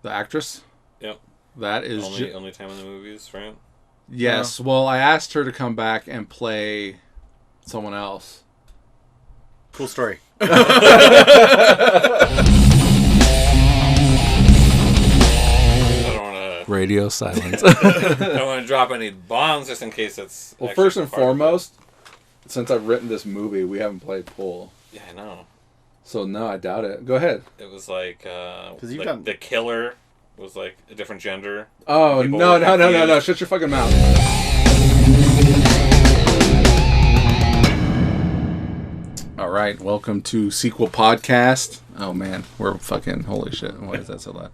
The actress? Yep. That is... Only time in the movies, right? Yes. Well, I asked her to come back and play someone else. Cool story. Radio silence. I don't want to drop any bombs just in case it's... Well, first and foremost, since I've written this movie, we haven't played pool. Yeah, I know. So, no, I doubt it. Go ahead. It was like the killer was like a different gender. Oh, no. Shut your fucking mouth. All right, welcome to Sequel Podcast. Oh, man, we're fucking... Holy shit. Why is that so loud?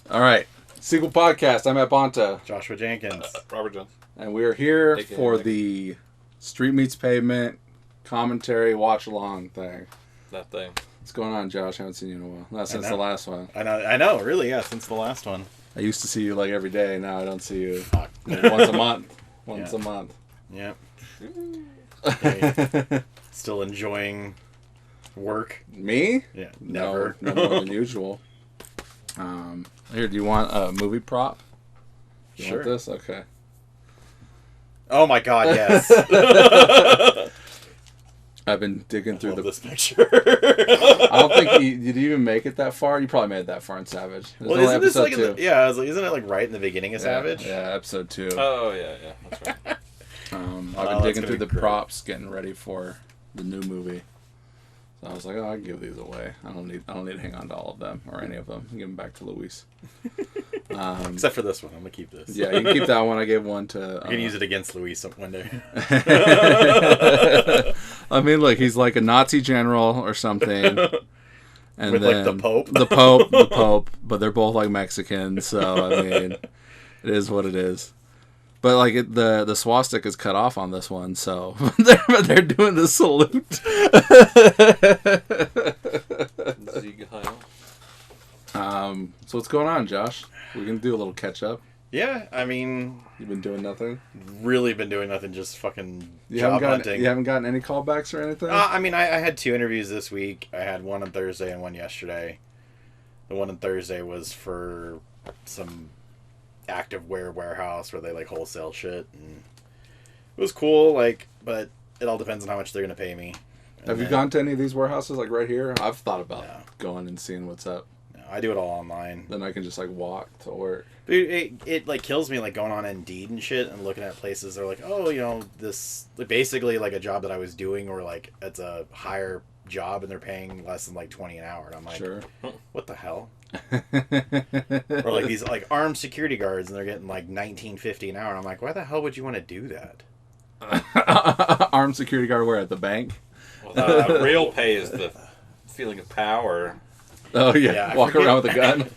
All right. Sequel Podcast. I'm at Bonta. Joshua Jenkins. Robert Jones. And we're here for the Street Meets Pavement commentary watch-along thing. That thing. What's going on, Josh? I haven't seen you in a while. Not since the last one. I know, really, yeah, since the last one. I used to see you like every day. Now I don't see you once a month. Once a month. Yep. Hey, still enjoying work? Me? Yeah, never. No more than usual. Here, do you want a movie prop? You want this? Okay. Oh my god, yes. I've been digging through this picture. I don't think did you even make it that far? You probably made it that far in Savage. Well, isn't this like isn't it like right in the beginning of Savage? Yeah, episode 2. Oh yeah, that's right. I've been digging through the props, getting ready for the new movie. So I was like, I can give these away. I don't need to hang on to all of them or any of them. Give them back to Luis. Except for this one, I'm gonna keep this. Yeah, you can keep that one. I gave one to. You can use it against Luis one day. I mean, look, he's like a Nazi general or something, and with then like the Pope, but they're both like Mexicans. So I mean, it is what it is. But like the swastika is cut off on this one, so they're doing the salute. So what's going on, Josh? We can do a little catch up. Yeah, I mean, you've been doing nothing. Really been doing nothing, just fucking job hunting. You haven't gotten any callbacks or anything. I mean, I had 2 interviews this week. I had one on Thursday and one yesterday. The one on Thursday was for some activewear warehouse where they like wholesale shit, and it was cool, like, but it all depends on how much they're gonna pay me. Have you gone to any of these warehouses like right here? I've thought about going and seeing what's up. No, I do it all online. Then I can just like walk to work. But it like kills me, like going on Indeed and shit and looking at places. They're like, oh, you know, this like, basically like a job that I was doing, or like it's a higher job and they're paying less than like 20 an hour, and I'm like, sure. What the hell? Or like these like armed security guards and they're getting like $19.50 an hour, and I'm like, why the hell would you want to do that? Armed security guard where, at the bank? Well, real pay is the feeling of power. Oh yeah, walk around with a gun.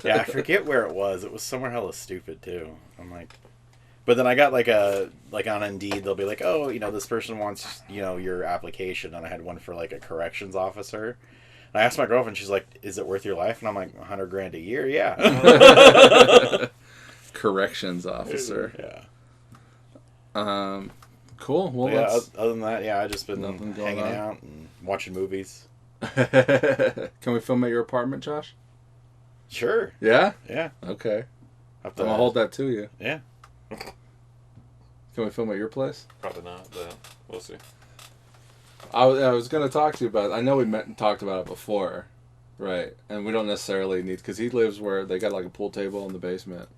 Yeah, I forget where it was. It was somewhere hella stupid too. I'm like, but then I got like on Indeed, they'll be like, oh, you know, this person wants, you know, your application, and I had one for like a corrections officer. And I asked my girlfriend, she's like, is it worth your life? And I'm like, $100,000 a year, yeah. Corrections officer. Yeah. Cool. Well, yeah. Other than that, yeah, I just been hanging out and watching movies. Can we film at your apartment, Josh? Sure. Yeah? Yeah. Okay. I'm going to hold that to you. Yeah. Can we film at your place? Probably not, but we'll see. I was going to talk to you about it. I know we met and talked about it before, right? And we don't necessarily need... Because he lives where they got like a pool table in the basement.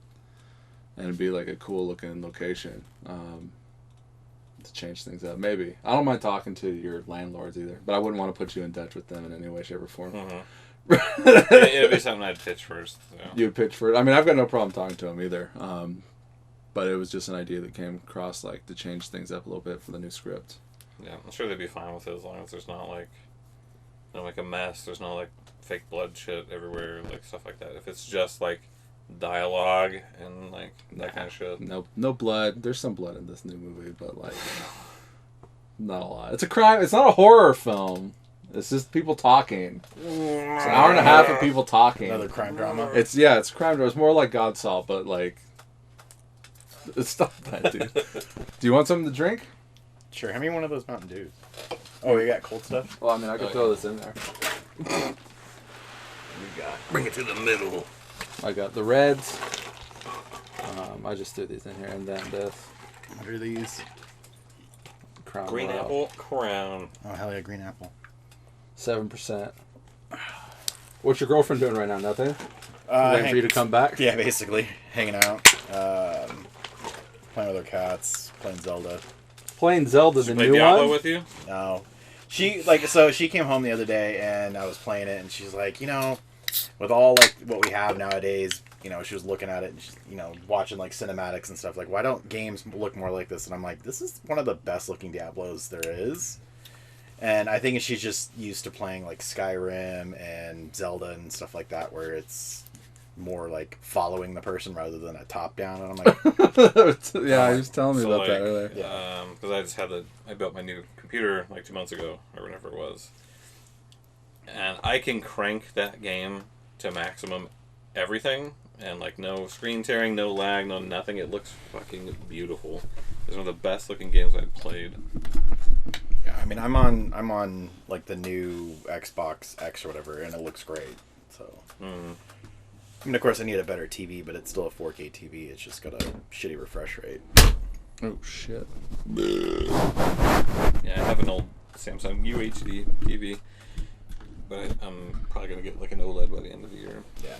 And it'd be like a cool looking location. To change things up, maybe. I don't mind talking to your landlords either, but I wouldn't want to put you in touch with them in any way, shape, or form. It'd be something I'd pitch first. So. You would pitch first. I mean, I've got no problem talking to him either. But it was just an idea that came across, like, to change things up a little bit for the new script. Yeah, I'm sure they'd be fine with it as long as there's not like, you know, like a mess. There's no like fake blood shit everywhere, like stuff like that. If it's just like dialogue and like that kind of shit. No blood. There's some blood in this new movie, but like not a lot. It's a crime. It's not a horror film. It's just people talking. It's an hour and a half of people talking. Another crime drama. It's crime drama. It's more like Godsaw, but like stop that, dude. Do you want something to drink? Sure. Hand me one of those Mountain Dews. Oh, you got cold stuff? Well, I mean, I could throw this in there. Bring it to the middle. I got the reds. I just threw these in here, and then this What are these? Crown Green Royal. apple crown. Oh, hell yeah, green apple. 7%. What's your girlfriend doing right now? Nothing? Waiting for you to come back? Yeah, basically. Hanging out. Playing with her cats. Playing Zelda. Playing Zelda, the Play new Diablo one? with you? No. She came home the other day and I was playing it and she's like, with all like what we have nowadays, she was looking at it and she's, watching like cinematics and stuff like, why don't games look more like this? And I'm like, this is one of the best looking Diablos there is. And I think she's just used to playing like Skyrim and Zelda and stuff like that, where it's more like following the person rather than a top down. And I'm like, yeah, he was telling me So, about like, that earlier. because I built my new computer like 2 months ago or whenever it was, and I can crank that game to maximum everything, and like no screen tearing, no lag, no nothing. It looks fucking beautiful. It's one of the best looking games I've played. yeah, I mean, I'm on like the new Xbox X or whatever, and it looks great. So, I mean, of course, I need a better TV, but it's still a 4K TV. It's just got a shitty refresh rate. Oh, shit. Yeah, I have an old Samsung UHD TV, but I'm probably gonna get like an OLED by the end of the year. Yeah.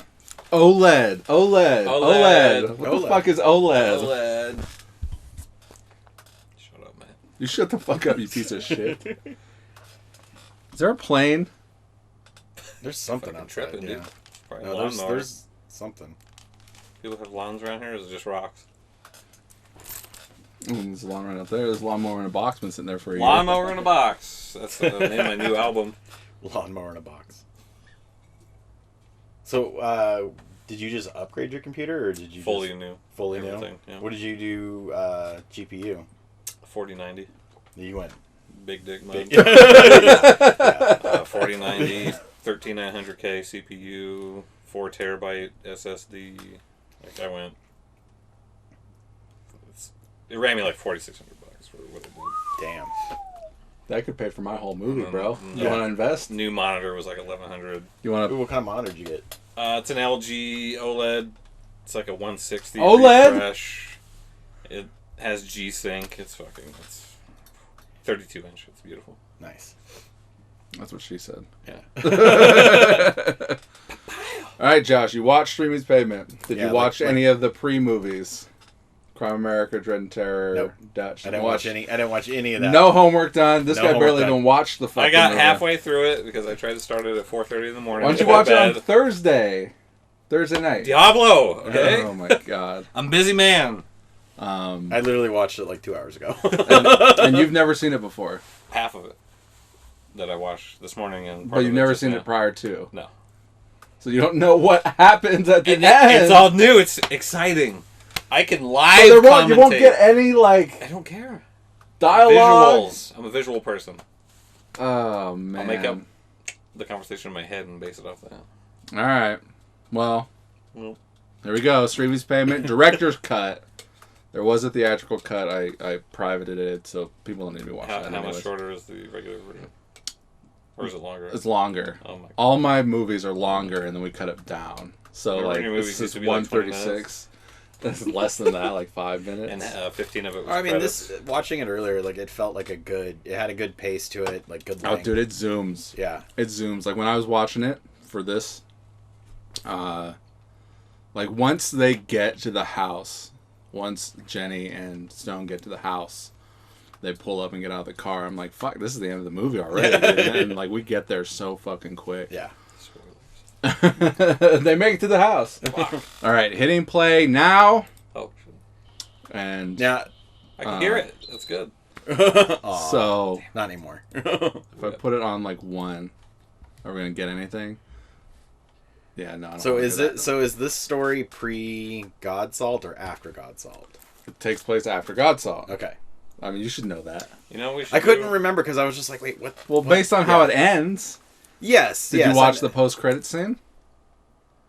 OLED. What the OLED. fuck is OLED? OLED. Shut up, man. You shut the fuck up, you piece of shit. Is there a plane? There's something Fucking outside. tripping, Yeah. dude. Probably No, lawnmower. there's something. People have lawns around here, or is it just rocks? There's a lawn right up there. There's a lawnmower in a box been sitting there for a year. Lawnmower in a box. That's the name of my new album. Lawnmower in a box. So, did you just upgrade your computer, or did you Fully just new. fully new? Everything, yeah. What did you do? GPU. 4090. You went Big dick big. mode. Yeah. 4090, 13900K CPU, 4 terabyte SSD. Like I went. It ran me like $4,600 for what it did. Damn. That could pay for my whole movie, bro. Yeah. You want to invest? New monitor was like $1,100. You want Ooh, to? what kind of monitor did you get? It's an LG OLED. It's like a 160 OLED? refresh. It has G-Sync. It's 32 inch. It's beautiful. Nice. That's what she said. Yeah. All right, Josh. You watched Street Meets Pavement. Did Yeah, you watch like- any of the pre-movies? Crime America, Dread and Terror, Nope. Dutch. I didn't watch any of that. No homework done. This No guy homework barely done. even watched the fucking I got movie. halfway through it because I tried to start it at 4:30 in the morning. Why don't you to go watch to it on bed. Thursday night? Diablo, okay? Oh my god. I'm a busy man. I literally watched it like 2 hours ago. And you've never seen it before, Half of it that I watched this morning, and part but of you've it never just seen now. it prior to. No. So you don't know what happens at the And end. it's all new. It's exciting. I can live So commentate. you won't get any like I don't care. dialogue. Visuals. I'm a visual person. Oh man. I'll make up the conversation in my head and base it off that. All right. Well, Well, there we go. Street Meets Pavement director's cut. There was a theatrical cut. I privated it so people don't need to be watching that. how much anyways. shorter is the regular version? Or is it longer? It's longer. Oh my. All my movies are longer, and then we cut it down. So Remember like your movies it's used just to be like 20 136. That's less than that, like 5 minutes. And 15 of it was I mean, credits. watching it earlier, like it felt like it had a good pace to it, like good Oh, length. dude, it zooms. Yeah. It zooms. Like when I was watching it for this, like once they get to the house, once Jenny and Stone get to the house, they pull up and get out of the car. I'm like, fuck, this is the end of the movie already. Dude. And like we get there so fucking quick. Yeah. They make it to the house. All right, hitting play now. Oh, And Now, I can hear it. That's good. Aw, so not anymore. if I put it on like 1, are we gonna get anything? Yeah, no. I don't So wanna is do it? that. So is this story pre God Salt or after God Salt? It takes place after Godsalt. Okay. I mean, you should know that. You know, we should I couldn't do- remember because I was just like, wait, what? Well, what? based on how Yeah. it ends. Yes. Did yes, you watch I- the post-credit scene?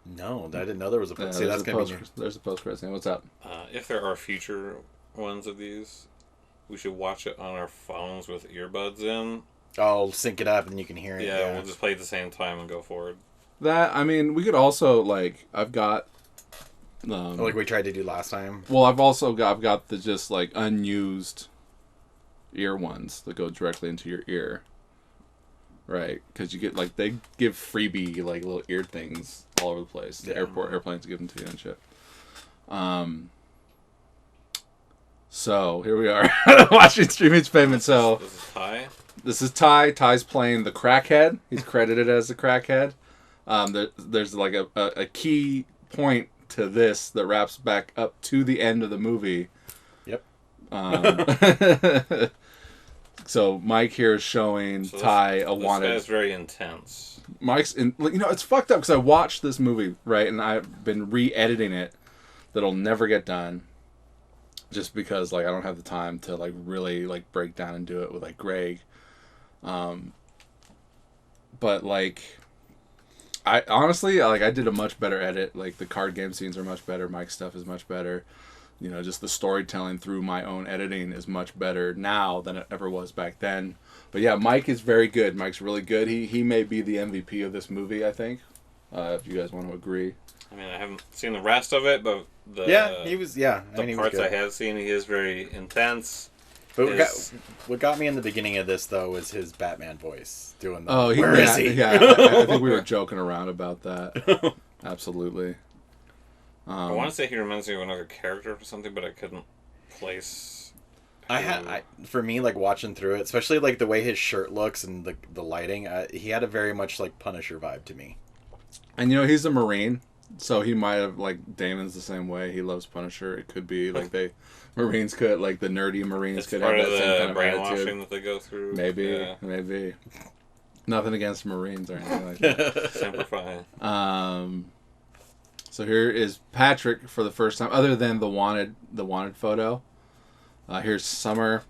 No, I didn't know there was a. Yeah, See, that's gonna be new. there's a post-credit scene. What's up? If there are future ones of these, we should watch it on our phones with earbuds in. I'll sync it up and then you can hear it. Yeah, we'll just play at the same time and go forward. That, I mean, we could also, like, I've got Like we tried to do last time. Well, I've got the just like unused ear ones that go directly into your ear. Right, because you get like they give freebie like little ear things all over the place. The airplanes give them to you and shit. So here we are watching Street Meets Pavement. So this is Ty. This is Ty. Ty's playing the crackhead. He's credited as the crackhead. There's like a key point to this that wraps back up to the end of the movie. Yep. So Mike here is showing Ty a wanted. This guy's very intense. Mike's in. It's fucked up because I watched this movie, right, and I've been re-editing it. That'll never get done. Just because like I don't have the time to like really like break down and do it with like Greg. But like I honestly like I did a much better edit. Like the card game scenes are much better. Mike's stuff is much better. Just the storytelling through my own editing is much better now than it ever was back then. But yeah, Mike is very good. Mike's really good. He may be the MVP of this movie, I think. If you guys want to agree. I mean, I haven't seen the rest of it, but he was. Yeah, the parts I have seen, he is very intense. But what got me in the beginning of this though was his Batman voice doing the. Oh, where is he? Yeah, I think we were joking around about that. Absolutely. I want to say he reminds me of another character or something, but I couldn't place. For me, like watching through it, especially like the way his shirt looks and the lighting, he had a very much like Punisher vibe to me. And he's a Marine, so he might have like Damon's the same way. He loves Punisher. It could be like Marines could like the nerdy Marines could have that same kind of attitude that they go through. Maybe. Nothing against Marines or anything like that. Semper Fi. So here is Patrick for the first time, other than the wanted photo. Here's Summer.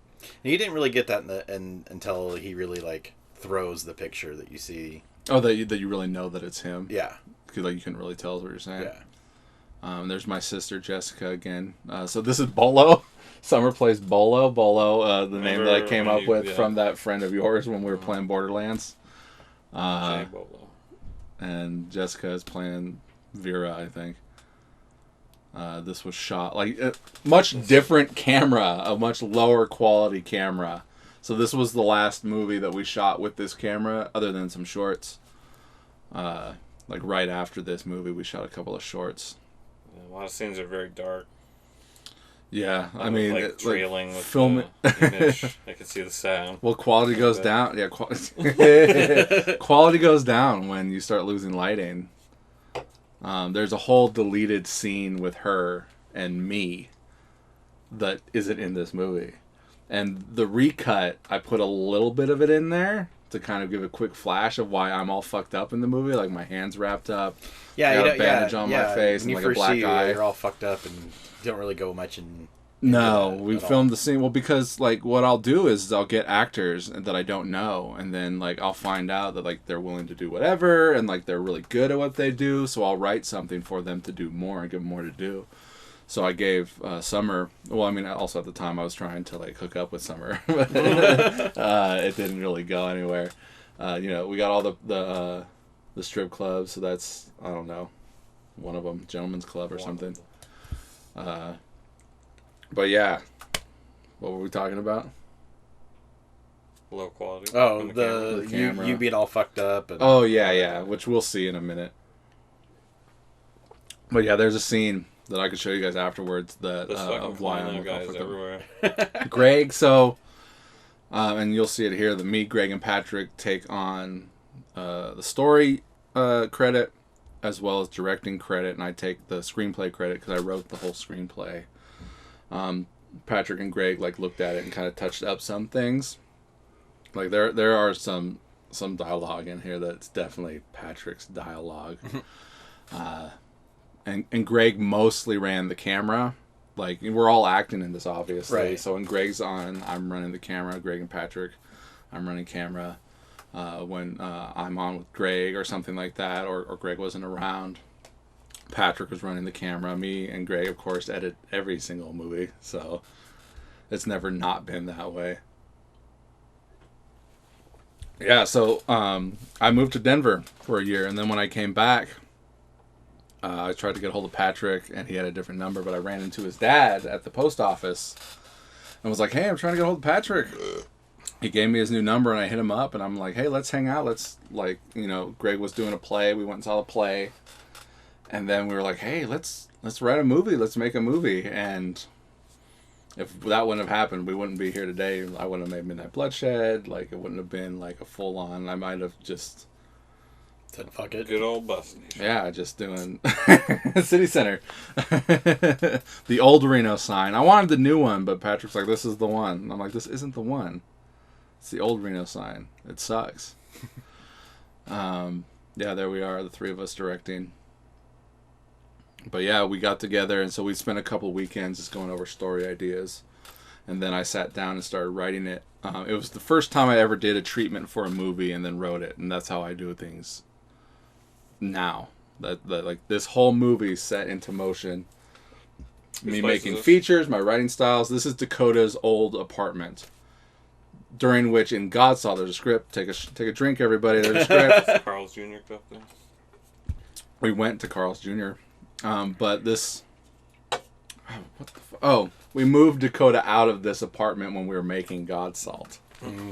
You didn't really get that until he really like throws the picture that you see. Oh, that you really know that it's him. Yeah, because like you couldn't really tell is what you're saying. Yeah. There's my sister Jessica again. So this is Bolo. Summer plays Bolo. Bolo, the name that I came up with from that friend of yours when we were playing Borderlands. Bolo. And Jessica is playing Vera, I think. This was shot like a much different camera, a much lower quality camera. So this was the last movie that we shot with this camera, other than some shorts. Like right after this movie, we shot a couple of shorts. Yeah, a lot of scenes are very dark. Yeah, I mean, like trailing with film the image. I can see the sound. Well, quality goes down. Yeah, quality goes down when you start losing lighting. There's a whole deleted scene with her and me that isn't in this movie. And the recut, I put a little bit of it in there to kind of give a quick flash of why I'm all fucked up in the movie. Like my hand's wrapped up. Yeah, I got a bandage on my face and like a black eye. You're all fucked up and don't really go much in. No, we filmed the scene. Well, because like what I'll do is I'll get actors that I don't know, and then like I'll find out that like they're willing to do whatever, and like they're really good at what they do. So I'll write something for them to do more and give them more to do. So I gave Summer. Well, I mean, also at the time I was trying to like hook up with Summer, but it didn't really go anywhere. We got all the strip clubs, so that's I don't know, one of them, Gentleman's Club or something. But yeah, what were we talking about? Low quality. Oh, the camera. You being all fucked up. And oh yeah, which we'll see in a minute. But yeah, there's a scene that I could show you guys afterwards that of why I'm guys everywhere. Greg, so and you'll see it here. That me, Greg, and Patrick take on the story credit as well as directing credit, and I take the screenplay credit because I wrote the whole screenplay. Patrick and Greg like looked at it and kind of touched up some things. Like there are some dialogue in here that's definitely Patrick's dialogue. And Greg mostly ran the camera. Like we're all acting in this obviously. Right. So when Greg's on, I'm running the camera. Greg and Patrick, I'm running camera. When I'm on with Greg or something like that, or Greg wasn't around, Patrick was running the camera. Me and Greg, of course, edit every single movie, so it's never not been that way. Yeah, so I moved to Denver for a year, and then when I came back, I tried to get a hold of Patrick, and he had a different number, but I ran into his dad at the post office and was like, hey, I'm trying to get a hold of Patrick. He gave me his new number, and I hit him up, and I'm like, hey, let's hang out. Let's, like, you know, Greg was doing a play. We went and saw the play. And then we were like, hey, let's write a movie. Let's make a movie. And if that wouldn't have happened, we wouldn't be here today. I wouldn't have made Midnight Bloodshed. Like, it wouldn't have been, like, a full-on. I might have just... Said fuck it. Good old bus station. Yeah, just doing City Center. The old Reno sign. I wanted the new one, but Patrick's like, this is the one. And I'm like, this isn't the one. It's the old Reno sign. It sucks. Yeah, there we are, the three of us directing. But yeah, we got together, and so we spent a couple weekends just going over story ideas. And then I sat down and started writing it. It was the first time I ever did a treatment for a movie and then wrote it. And that's how I do things now. That like this whole movie set into motion. Me making features, my writing styles. This is Dakota's old apartment. During which in Godsaw there's a script. Take a drink, everybody. There's a script. Carl's Jr. up there. We went to Carl's Jr. But this... what the oh, we moved Dakota out of this apartment when we were making Godsalt. Mm-hmm.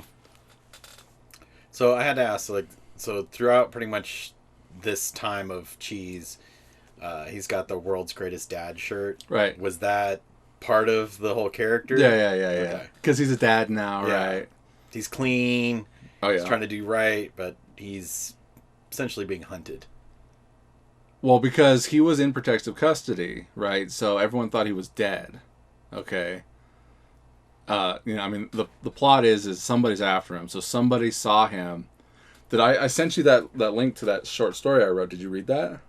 So I had to ask, like, so throughout pretty much this time of Cheese, he's got the world's greatest dad shirt. Right. Was that part of the whole character? Yeah. Because he's a dad now, Yeah. right? He's clean. Oh, yeah. He's trying to do right, but he's essentially being hunted. Well, because he was in protective custody, right? So everyone thought he was dead. Okay. I mean, the plot is somebody's after him. So somebody saw him. Did I sent you that link to that short story I wrote? Did you read that?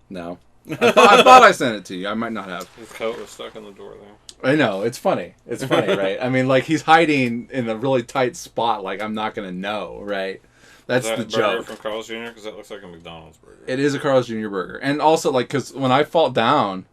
No. I thought I sent it to you. I might not have. His coat was stuck on the door there. I know. It's funny. It's funny, right? I mean, like, he's hiding in a really tight spot. Like, I'm not going to know, right? That's the joke. From Carl's Jr.? Because that looks like a McDonald's burger. It is a Carl's Jr. burger. And also, like, because when I fall down,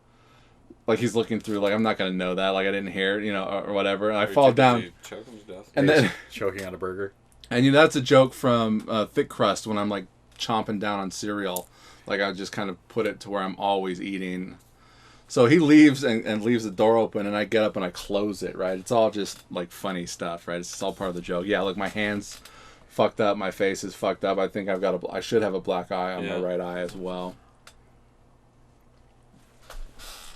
like, he's looking through, like, I'm not going to know that. Like, I didn't hear it, or whatever. And I fall down. Choke him to death. And then choking on a burger. And that's a joke from Thick Crust when I'm, like, chomping down on cereal. Like, I just kind of put it to where I'm always eating. So he leaves and leaves the door open, and I get up and I close it, right? It's all just, like, funny stuff, right? It's just all part of the joke. Yeah, look, my hand's fucked up. My face is fucked up. I think I should have a black eye on my right eye as well.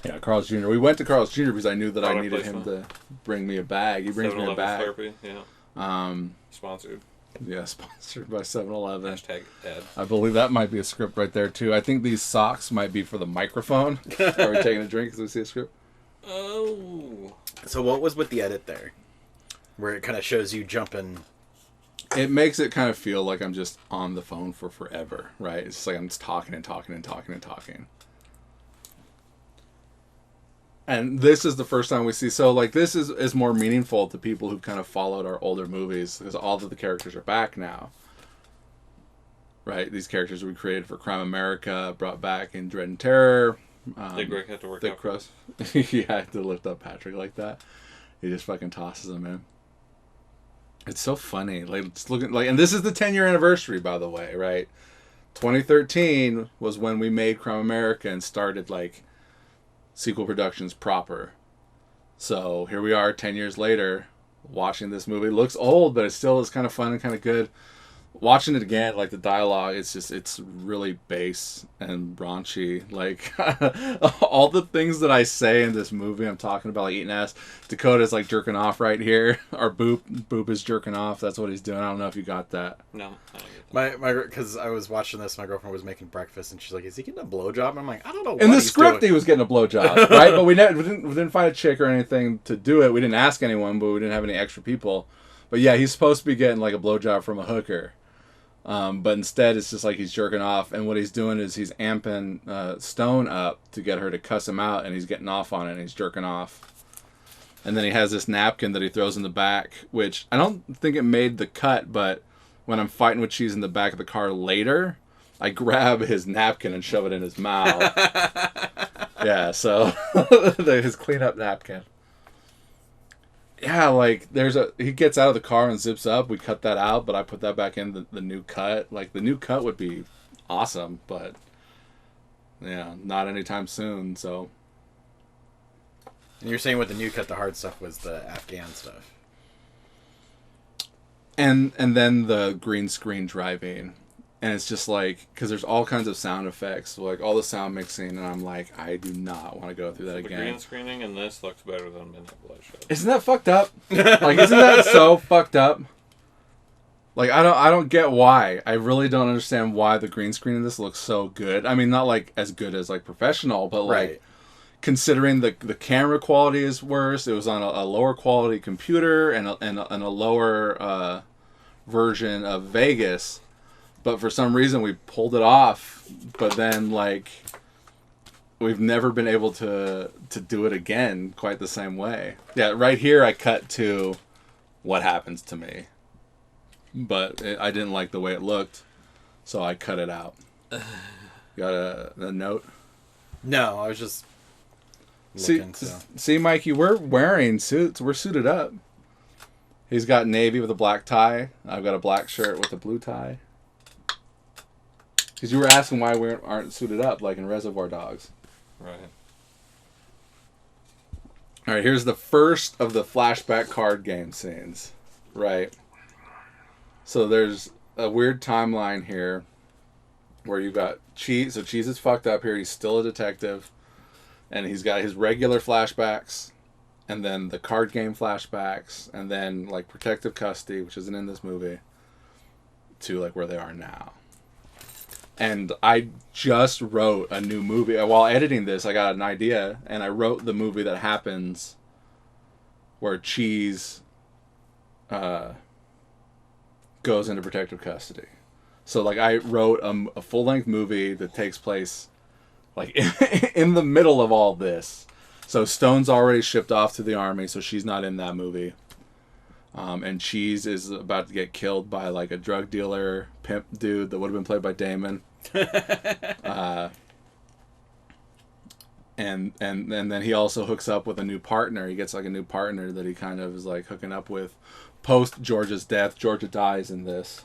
Yeah, Carl's Jr. We went to Carl's Jr. because I knew that I needed him to bring me a bag. He brings me a bag. Slurpee, yeah. Sponsored. Yeah, sponsored by 7-Eleven. Hashtag ad. I believe that might be a script right there, too. I think these socks might be for the microphone. Are we taking a drink as we see a script? Oh. So what was with the edit there? Where it kind of shows you jumping... It makes it kind of feel like I'm just on the phone for forever, right? It's just like I'm just talking and talking and talking and talking. And this is the first time we see... So, like, this is more meaningful to people who kind of followed our older movies, because all of the characters are back now. Right? These characters we created for Crime America, brought back in Dread and Terror. Big Rick had to work Thick Crust. Yeah, I had to lift up Patrick like that. He just fucking tosses him in. It's so funny. Like, it's looking like... And this is the 10-year anniversary, by the way, right? 2013 was when we made Crime America and started, like... sequel productions proper. So here we are 10 years later watching this movie. It looks old, but it still is kind of fun and kind of good. Watching it again, like the dialogue, it's really base and raunchy. Like all the things that I say in this movie, I'm talking about, like eating ass. Dakota's like jerking off right here. Our Boop is jerking off. That's what he's doing. I don't know if you got that. No, I don't get that. My because I was watching this, my girlfriend was making breakfast, and she's like, "Is he getting a blowjob?" And I'm like, "I don't know." In the script, he was getting a blowjob, right? But we didn't find a chick or anything to do it. We didn't ask anyone, but we didn't have any extra people. But yeah, he's supposed to be getting like a blowjob from a hooker. But instead, it's just like he's jerking off, and what he's doing is he's amping Stone up to get her to cuss him out, and he's getting off on it, and he's jerking off. And then he has this napkin that he throws in the back, which I don't think it made the cut, but when I'm fighting with Cheese in the back of the car later, I grab his napkin and shove it in his mouth. Yeah, so his cleanup napkin. Yeah, like he gets out of the car and zips up. We cut that out, but I put that back in the new cut. Like the new cut would be awesome, but Yeah, not anytime soon. So. And you're saying with the new cut, the hard stuff was the Afghan stuff. And then the green screen driving. And it's just like, because there's all kinds of sound effects, like all the sound mixing, and I'm like, I do not want to go through that The again. green screening in this looks better than Midnight Bloodshed. Isn't that fucked up? Like, isn't that so fucked up? Like, I don't get why. I really don't understand why the green screen in this looks so good. I mean, not like as good as like professional, but like Right. considering the camera quality is worse. It was on a lower quality computer and a lower version of Vegas. But for some reason we pulled it off, but then like we've never been able to do it again quite the same way. Yeah, right here I cut to what happens to me. But I didn't like the way it looked, so I cut it out. Got a note? No, I was just looking. See, Mikey, we're wearing suits. We're suited up. He's got navy with a black tie. I've got a black shirt with a blue tie. Because you were asking why we aren't suited up, like in Reservoir Dogs. Right. All right, here's the first of the flashback card game scenes. Right. So there's a weird timeline here where you got Cheese. So Cheese is fucked up here. He's still a detective. And he's got his regular flashbacks. And then the card game flashbacks. And then like protective custody, which isn't in this movie. To like where they are now. And I just wrote a new movie. While editing this, I got an idea. And I wrote the movie that happens where Cheese goes into protective custody. So like I wrote a full-length movie that takes place like in the middle of all this. So Stone's already shipped off to the army, so she's not in that movie. And Cheese is about to get killed by like a drug dealer pimp dude that would have been played by Damon. And then he also hooks up with a new partner. He gets like a new partner that he kind of is like hooking up with post Georgia's death. Georgia dies in this.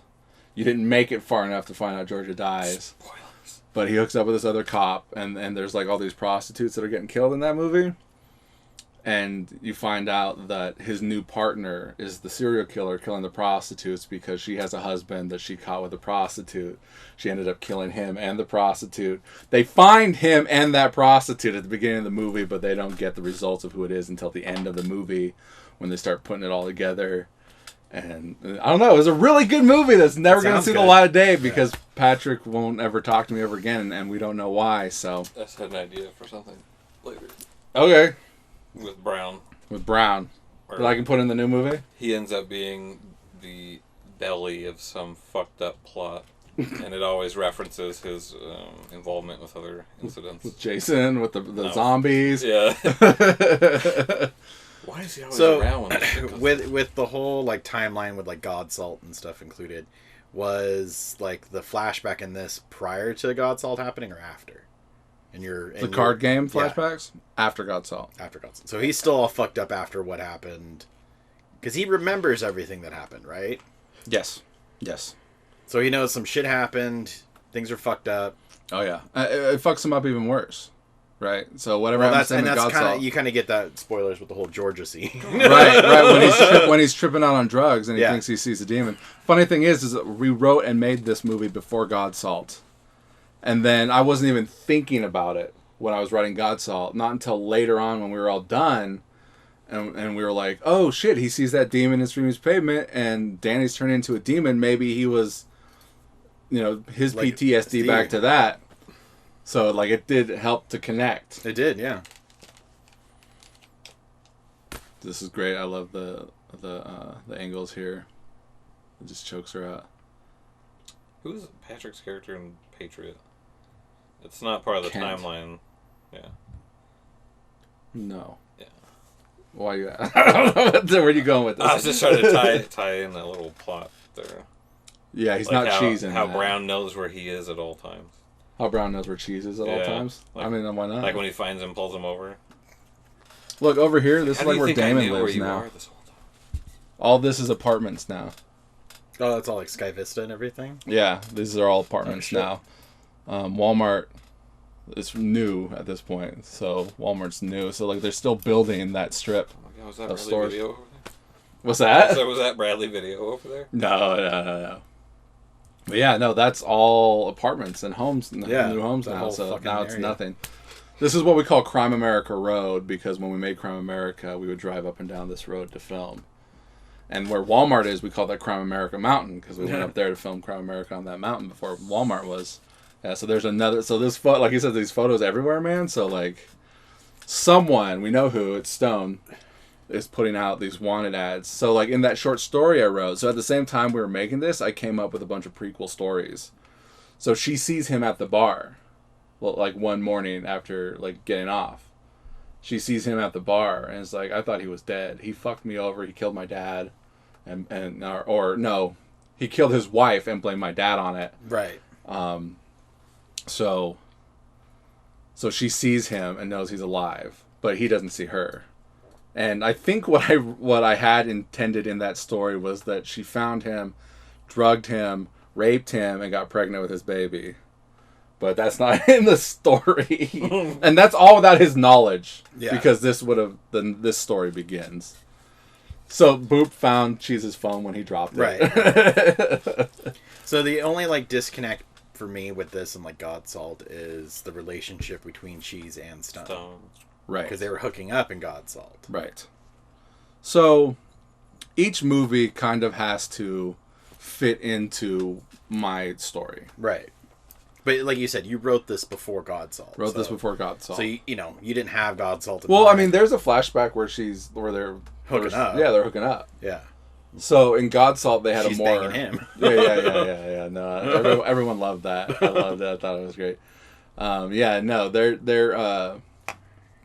You didn't make it far enough to find out Georgia dies. Spoilers. But he hooks up with this other cop, and there's like all these prostitutes that are getting killed in that movie. And you find out that his new partner is the serial killer killing the prostitutes because she has a husband that she caught with a prostitute. She ended up killing him and the prostitute. They find him and that prostitute at the beginning of the movie, but they don't get the results of who it is until the end of the movie when they start putting it all together. And I don't know, it was a really good movie that's never going to see the light of day because Patrick won't ever talk to me ever again, and we don't know why, so. I just had an idea for something later. Okay. With Brown. With Brown. That I can put in the new movie? He ends up being the belly of some fucked up plot. And it always references his involvement with other incidents. With Jason, with the zombies. Yeah. Why is he always around when this goes with the whole like timeline with like God Salt and stuff included, was like the flashback in this prior to God Salt happening or after? The card game flashbacks? Yeah. After God Salt. After God Salt. So he's still all fucked up after what happened. Because he remembers everything that happened, right? Yes. Yes. So he knows some shit happened. Things are fucked up. Oh, yeah. It fucks him up even worse. Right? So whatever happens to him in God Salt. You kind of get that spoilers with the whole Georgia scene. right. When he's tripping out on drugs and he thinks he sees a demon. Funny thing is that we wrote and made this movie before God Salt. And then I wasn't even thinking about it when I was writing God Salt. Not until later on when we were all done. And we were like, oh shit, he sees that demon in Street Meets Pavement and Danny's turned into a demon. Maybe he was, his like PTSD back to that. So like it did help to connect. It did, yeah. This is great. I love the angles here. It just chokes her out. Who's Patrick's character in Patriot? It's not part of the timeline. Yeah. No. Yeah. Why you? I don't know where you going with this. I was just trying to tie in that little plot there. Yeah, he's like not cheesing. How Brown knows where he is at all times. How Brown knows where Cheese is at all times. Like, I mean, why not? Like when he finds him, pulls him over. Look over here. This is like where Damon lives where you now. are this whole time? All this is apartments now. Oh, that's all like Sky Vista and everything? Yeah, these are all apartments now. Walmart It's new at this point, so Walmart's new. So like they're still building that strip. Oh my God, was that Of Bradley stores. Video over there? What's that? Was that Bradley Video over there? No. But yeah, no, that's all apartments and homes, Yeah, new homes the now. whole So fucking now it's area. nothing. This is what we call Crime America Road, because when we made Crime America, we would drive up and down this road to film. And where Walmart is, we call that Crime America Mountain, because we went up there to film Crime America on that mountain before Walmart was. Yeah, so there's another. So this like you said, these photos everywhere, man. So like, someone, we know who, it's Stone, is putting out these wanted ads. So like in that short story I wrote, so at the same time we were making this, I came up with a bunch of prequel stories. So she sees him at the bar, well, like one morning after like getting off. She sees him at the bar and it's like, I thought he was dead. He fucked me over. He killed my dad, or no, he killed his wife and blamed my dad on it. Right. So she sees him and knows he's alive, but he doesn't see her. And I think what I had intended in that story was that she found him, drugged him, raped him, and got pregnant with his baby. But that's not in the story. And that's all without his knowledge. Yeah. Because this story begins. So Boop found Cheese's phone when he dropped it. Right. So the only like disconnect for me with this and like God Salt is the relationship between Cheese and Stone. Right. Because they were hooking up in God Salt. Right. So each movie kind of has to fit into my story. Right. But like you said, you wrote this before God Salt. Wrote this before God Salt. So you didn't have God Salt. Well, I mind. mean, there's a flashback where they're Hooking up. Yeah, they're hooking up. Yeah. So in God Salt, they had She's a more. banging him. Yeah. No, everyone loved that. I loved it. I thought it was great.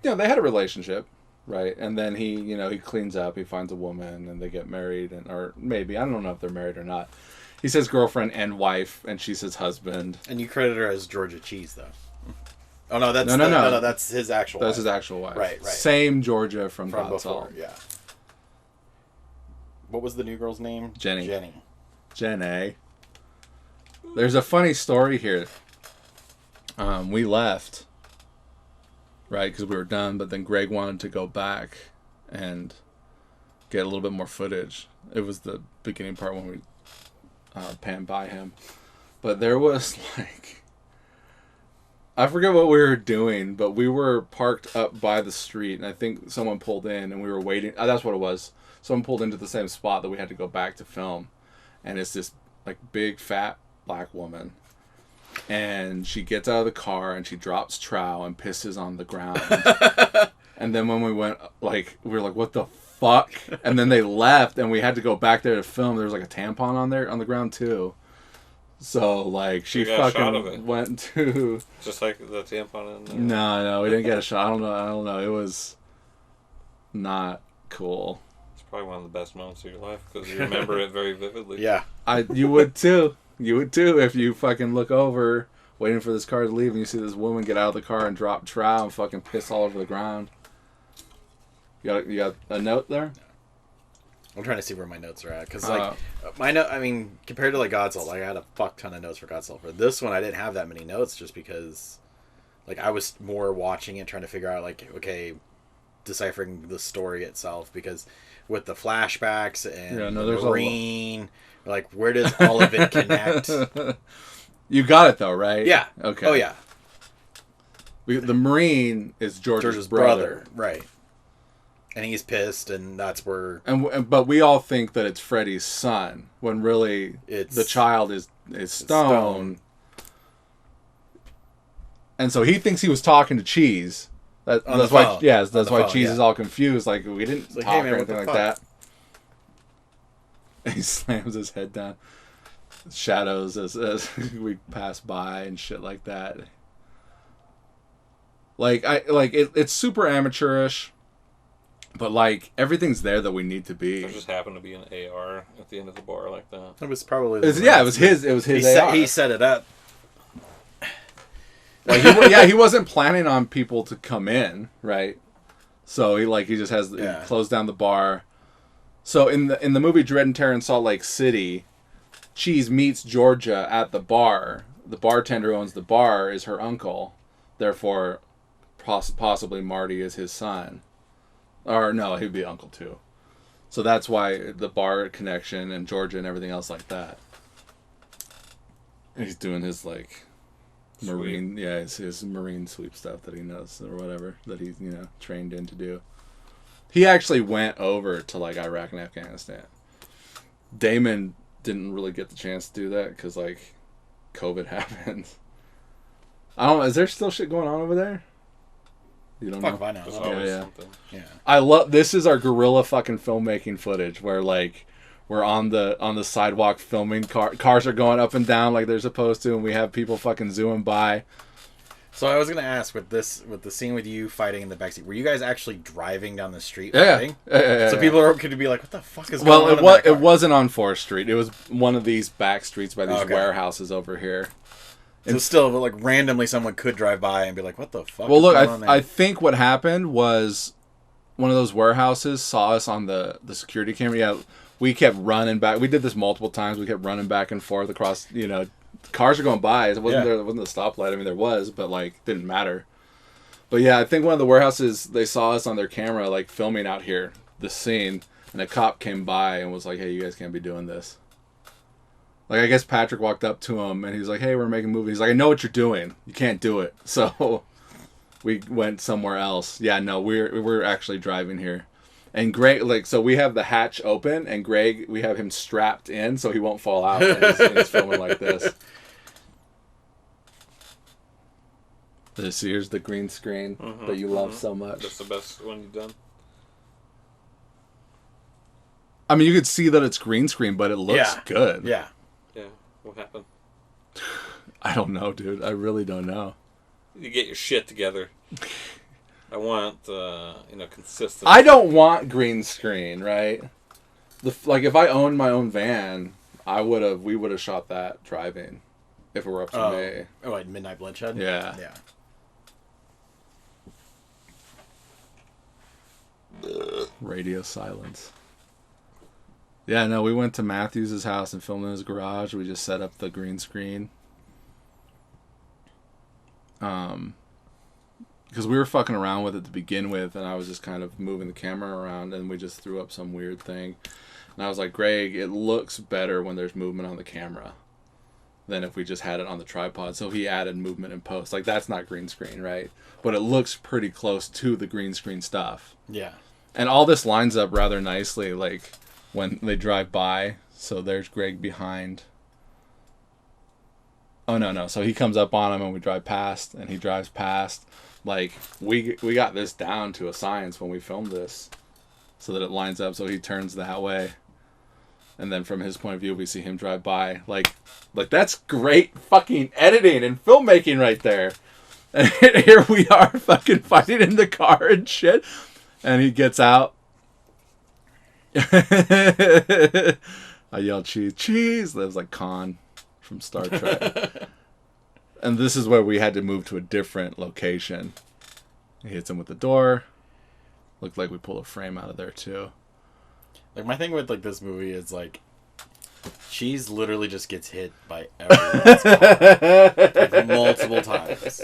They had a relationship, right? And then he cleans up. He finds a woman, and they get married, or maybe I don't know if they're married or not. He says girlfriend and wife, and she says husband. And you credit her as Georgia Cheese, though. Oh no, that's no. That's his actual. That's wife. his actual wife. Right. Same Georgia from From God before, Salt. yeah. What was the new girl's name? Jenny. Jenny. There's a funny story here. We left, right, because we were done, but then Greg wanted to go back and get a little bit more footage. It was the beginning part when we panned by him. But there was, like, I forget what we were doing, but we were parked up by the street, and I think someone pulled in, and we were waiting. That's what it was. Someone pulled into the same spot that we had to go back to film, and it's this, like, big, fat black woman. And she gets out of the car and she drops trowel and pisses on the ground. And then when we went, like, we were like, what the fuck? And then they left and we had to go back there to film. There was like a tampon on the ground too. So like she got a shot of it. fucking went to Just like the tampon in there. No, we didn't get a shot. I don't know. It was not cool. It's probably one of the best moments of your life because you remember it very vividly. Yeah. You would too. You would too if you fucking look over, waiting for this car to leave, and you see this woman get out of the car and drop trowel and fucking piss all over the ground. You got a note there? I'm trying to see where my notes are at because my note. I mean, compared to like God Salt, like I had a fuck ton of notes for God Salt. For this one, I didn't have that many notes just because, like, I was more watching it, trying to figure out like, okay, deciphering the story itself because with the flashbacks and the Marine. Like, where does all of it connect? You got it, though, right? Yeah. Okay. Oh, yeah. The Marine is George's brother. Right. And he's pissed, and that's where... But we all think that it's Freddy's son, when really the child is Stone. And so he thinks he was talking to Cheese. That's why Cheese is all confused. Like, we didn't talk or anything like that. He slams his head down. Shadows as we pass by and shit like that. It's super amateurish, but like everything's there that we need to be. There just happened to be an AR at the end of the bar like that. It was probably it was his AR. He set it up. He wasn't planning on people to come in, right? So he just has he closed down the bar. So in the movie Dread and Terror in Salt Lake City, Cheese meets Georgia at the bar. The bartender who owns the bar is her uncle. Therefore, possibly Marty is his son. Or no, he'd be uncle too. So that's why the bar connection and Georgia and everything else like that. He's doing his like marine, his marine sweep stuff that he knows or whatever that he's trained in to do. He actually went over to like Iraq and Afghanistan. Damon didn't really get the chance to do that because like COVID happened. I don't know. Is there still shit going on over there? You don't know? Fuck, I know. There's always Yeah. something. Yeah. I love this is our guerrilla fucking filmmaking footage where like we're on the sidewalk filming cars are going up and down like they're supposed to, and we have people fucking zooming by. So I was gonna ask with the scene with you fighting in the backseat, were you guys actually driving down the street fighting? Yeah. So people could be like, "What the fuck is going on?" Well, it wasn't on 4th Street. It was one of these back streets by these Okay. warehouses over here. So still, like randomly, someone could drive by and be like, "What the fuck?" Well, is look, going on there? I think what happened was one of those warehouses saw us on the security camera. Yeah, we kept running back. We did this multiple times. We kept running back and forth across. Cars are going by. It wasn't there. It wasn't a stoplight. I mean, there was, but like, didn't matter. But yeah, I think one of the warehouses they saw us on their camera, like filming out here the scene, and a cop came by and was like, "Hey, you guys can't be doing this." Like, I guess Patrick walked up to him and he's like, "Hey, we're making movies." He's like, "I know what you're doing. You can't do it." So we went somewhere else. Yeah, no, we're actually driving here. And Greg, like, so we have the hatch open, and Greg, we have him strapped in so he won't fall out. And he's filming like this. Here's the green screen that you love so much. That's the best one you've done. I mean, you could see that it's green screen, but it looks good. Yeah. Yeah. What happened? I don't know, dude. I really don't know. You get your shit together. I want, consistent. I don't want green screen, right? Like, if I owned my own van, we would have shot that driving, if it were up to me. Oh, like Midnight Bloodshed? Yeah. Yeah. Radio silence. Yeah, no, we went to Matthew's house and filmed in his garage. We just set up the green screen. Because we were fucking around with it to begin with, and I was just kind of moving the camera around, and we just threw up some weird thing. And I was like, "Greg, it looks better when there's movement on the camera than if we just had it on the tripod." So he added movement in post. Like, that's not green screen, right? But it looks pretty close to the green screen stuff. Yeah. And all this lines up rather nicely, like, when they drive by. So there's Greg behind. Oh, no. So he comes up on him, and we drive past, and he drives past. Like, we got this down to a science when we filmed this, so that it lines up so he turns that way. And then from his point of view, we see him drive by. Like that's great fucking editing and filmmaking right there. And here we are fucking fighting in the car and shit. And he gets out. I yelled, "Cheese, cheese!" That was like Khan from Star Trek. And this is where we had to move to a different location. He hits him with the door. Looked like we pulled a frame out of there too. Like, my thing with, like, this movie is, like, Cheese literally just gets hit by everyone's car. Like, multiple times.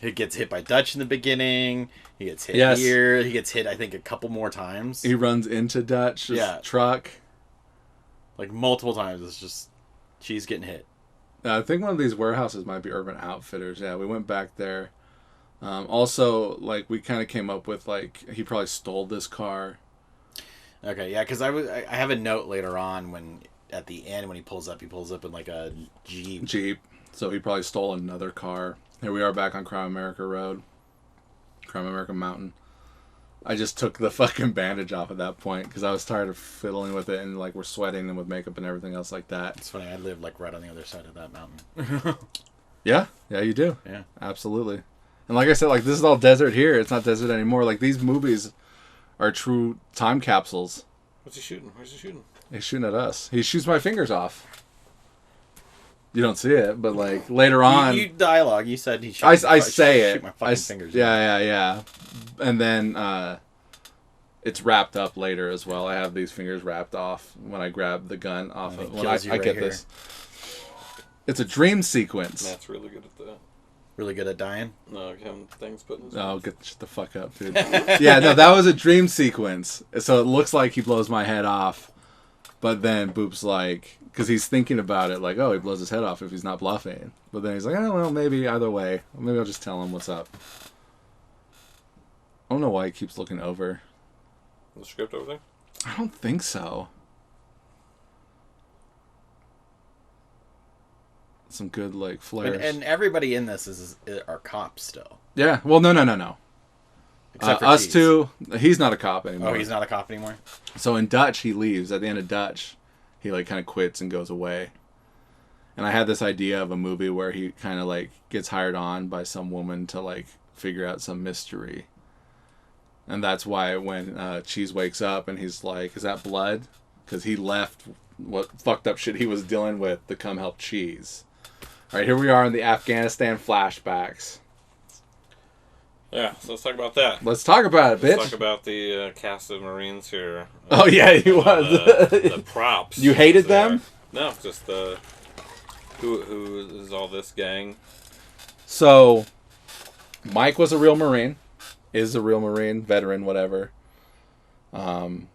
He gets hit by Dutch in the beginning. He gets hit here. He gets hit, I think, a couple more times. He runs into Dutch's truck. Like, multiple times. It's just Cheese getting hit. I think one of these warehouses might be Urban Outfitters. Yeah, we went back there. Also, like, we kind of came up with, like, he probably stole this car. Okay, yeah, because I have a note later on when, at the end, when he pulls up in, like, a Jeep. So he probably stole another car. Here we are back on Crime America Road. Crime America Mountain. I just took the fucking bandage off at that point because I was tired of fiddling with it, and, like, we're sweating and with makeup and everything else like that. It's funny, I live, like, right on the other side of that mountain. Yeah, you do. Yeah. Absolutely. And like I said, like, this is all desert here. It's not desert anymore. Like, these movies are true time capsules. What's he shooting? Where's he shooting? He's shooting at us. He shoots my fingers off. You don't see it, but, like, later on... You dialogue, you said he shot I say it. Shoot my fucking fingers. Yeah. And then it's wrapped up later as well. I have these fingers wrapped off when I grab the gun off of... When I get this. It's a dream sequence. Matt's really good at that. Really good at dying. No, him things put in his Oh, mouth. shut the fuck up, dude. Yeah, no, that was a dream sequence. So it looks like he blows my head off. But then Boop's like, because he's thinking about it, like, oh, he blows his head off if he's not bluffing. But then he's like, oh, well, maybe either way. Maybe I'll just tell him what's up. I don't know why he keeps looking over. The script over there? I don't think so. Some good, like, flares. And everybody in this are cops still. Yeah, well, no. Except for Us Cheese. two, he's not a cop anymore. Oh, he's not a cop anymore? So in Dutch, he leaves. At the end of Dutch, he like kind of quits and goes away. And I had this idea of a movie where he kind of like gets hired on by some woman to like figure out some mystery. And that's why when Cheese wakes up and he's like, is that blood? Because he left what fucked up shit he was dealing with to come help Cheese. All right, here we are in the Afghanistan flashbacks. Yeah, so let's talk about that. Let's talk about it, bitch. Let's talk about the cast of Marines here. Oh, yeah, he was. The props. You hated there. them? No, just the... Who is all this gang? So, Mike was a real Marine. Is a real Marine, veteran, whatever. And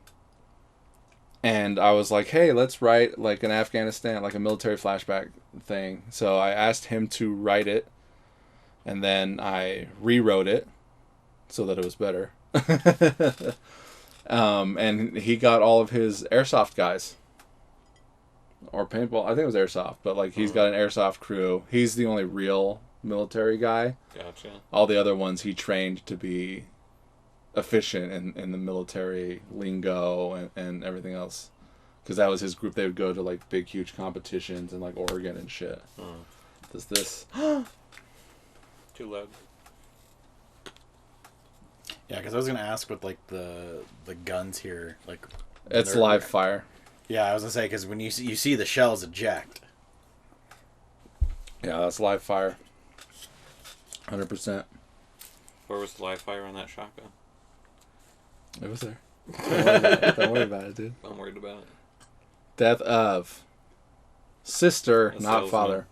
I was like, hey, let's write like an Afghanistan, like a military flashback thing. So I asked him to write it. And then I rewrote it so that it was better. And he got all of his airsoft guys. Or paintball. I think it was airsoft. But like he's got an airsoft crew. He's the only real military guy. Gotcha. All the other ones he trained to be efficient in the military lingo and everything else. Because that was his group. They would go to like big, huge competitions in like Oregon and shit. Does this... Too loud. Yeah, because I was gonna ask with like the guns here, like It's live fire. Yeah, I was gonna say because when you see the shells eject. Yeah, that's live fire. 100%. Where was the live fire on that shotgun? It was there. Don't worry about it, dude. I'm worried about it. Death of sister, A not salesman. father.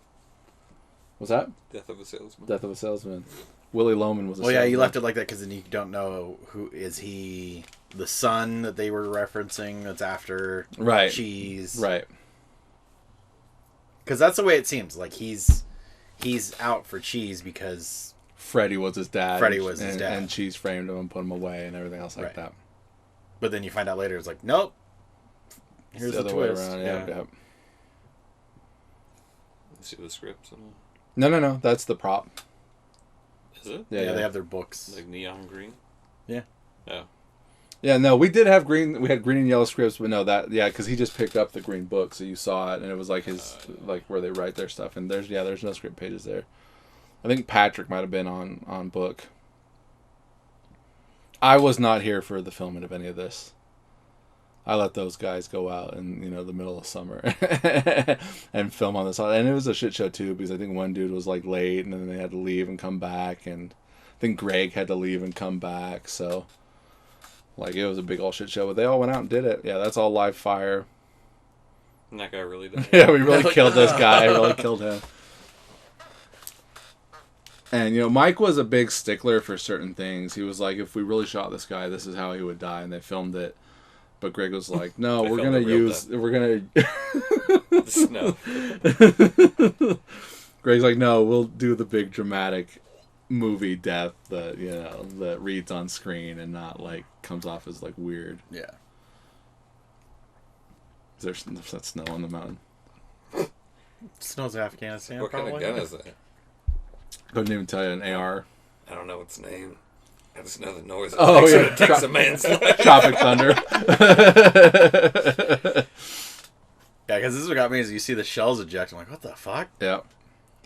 What's that? Death of a salesman. Death of a salesman. Willie Loman was a Well, yeah, salesman. you left it like that because then you don't know who is he the son that they were referencing that's after Right. Cheese. Right. Because that's the way it seems. Like he's out for Cheese because Freddie was his dad. Freddie was his dad. And Cheese framed him and put him away and everything else like Right. that. But then you find out later it's like, nope. Here's the the other way twist. around. Yeah. Yep. See the scripts and all. No. That's the prop. Is it? Yeah, they have their books. Like neon green? Yeah. Oh. Yeah, no, we did have green. We had green and yellow scripts, but no, because he just picked up the green book, so you saw it, and it was like his, like where they write their stuff, and there's no script pages there. I think Patrick might have been on book. I was not here for the filming of any of this. I let those guys go out in the middle of summer and film on this, and it was a shit show too because I think one dude was like late, and then they had to leave and come back, and I think Greg had to leave and come back, so. Like, it was a big old shit show, but they all went out and did it. Yeah, that's all live fire. And that guy really died. Yeah, we really killed this guy. Really killed him. And, Mike was a big stickler for certain things. He was like, if we really shot this guy, this is how he would die, and they filmed it. But Greg was like, no, They we're filmed going the to real use... death. We're going The snow. to... Greg's like, no, we'll do the big dramatic movie death that that reads on screen and not like comes off as like weird. Yeah. There's that snow on the mountain. Snow's Afghanistan. What kind of probably. gun is that? Couldn't even tell you an AR. I don't know its name. I just know the noise it Oh, makes yeah. when it takes a man's life. Tropic Thunder. Yeah, because this is what got me is you see the shells eject. I'm like, what the fuck? Yeah.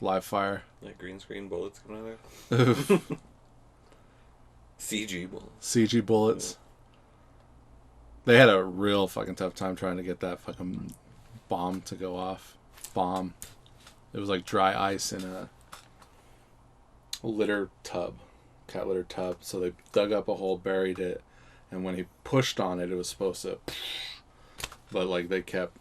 Live fire. Like green screen bullets coming out of there. CG bullets. CG bullets. They had a real fucking tough time trying to get that fucking bomb to go off. Bomb. It was like dry ice in a litter tub. Cat litter tub. So they dug up a hole, buried it, and when he pushed on it, it was supposed to... But like they kept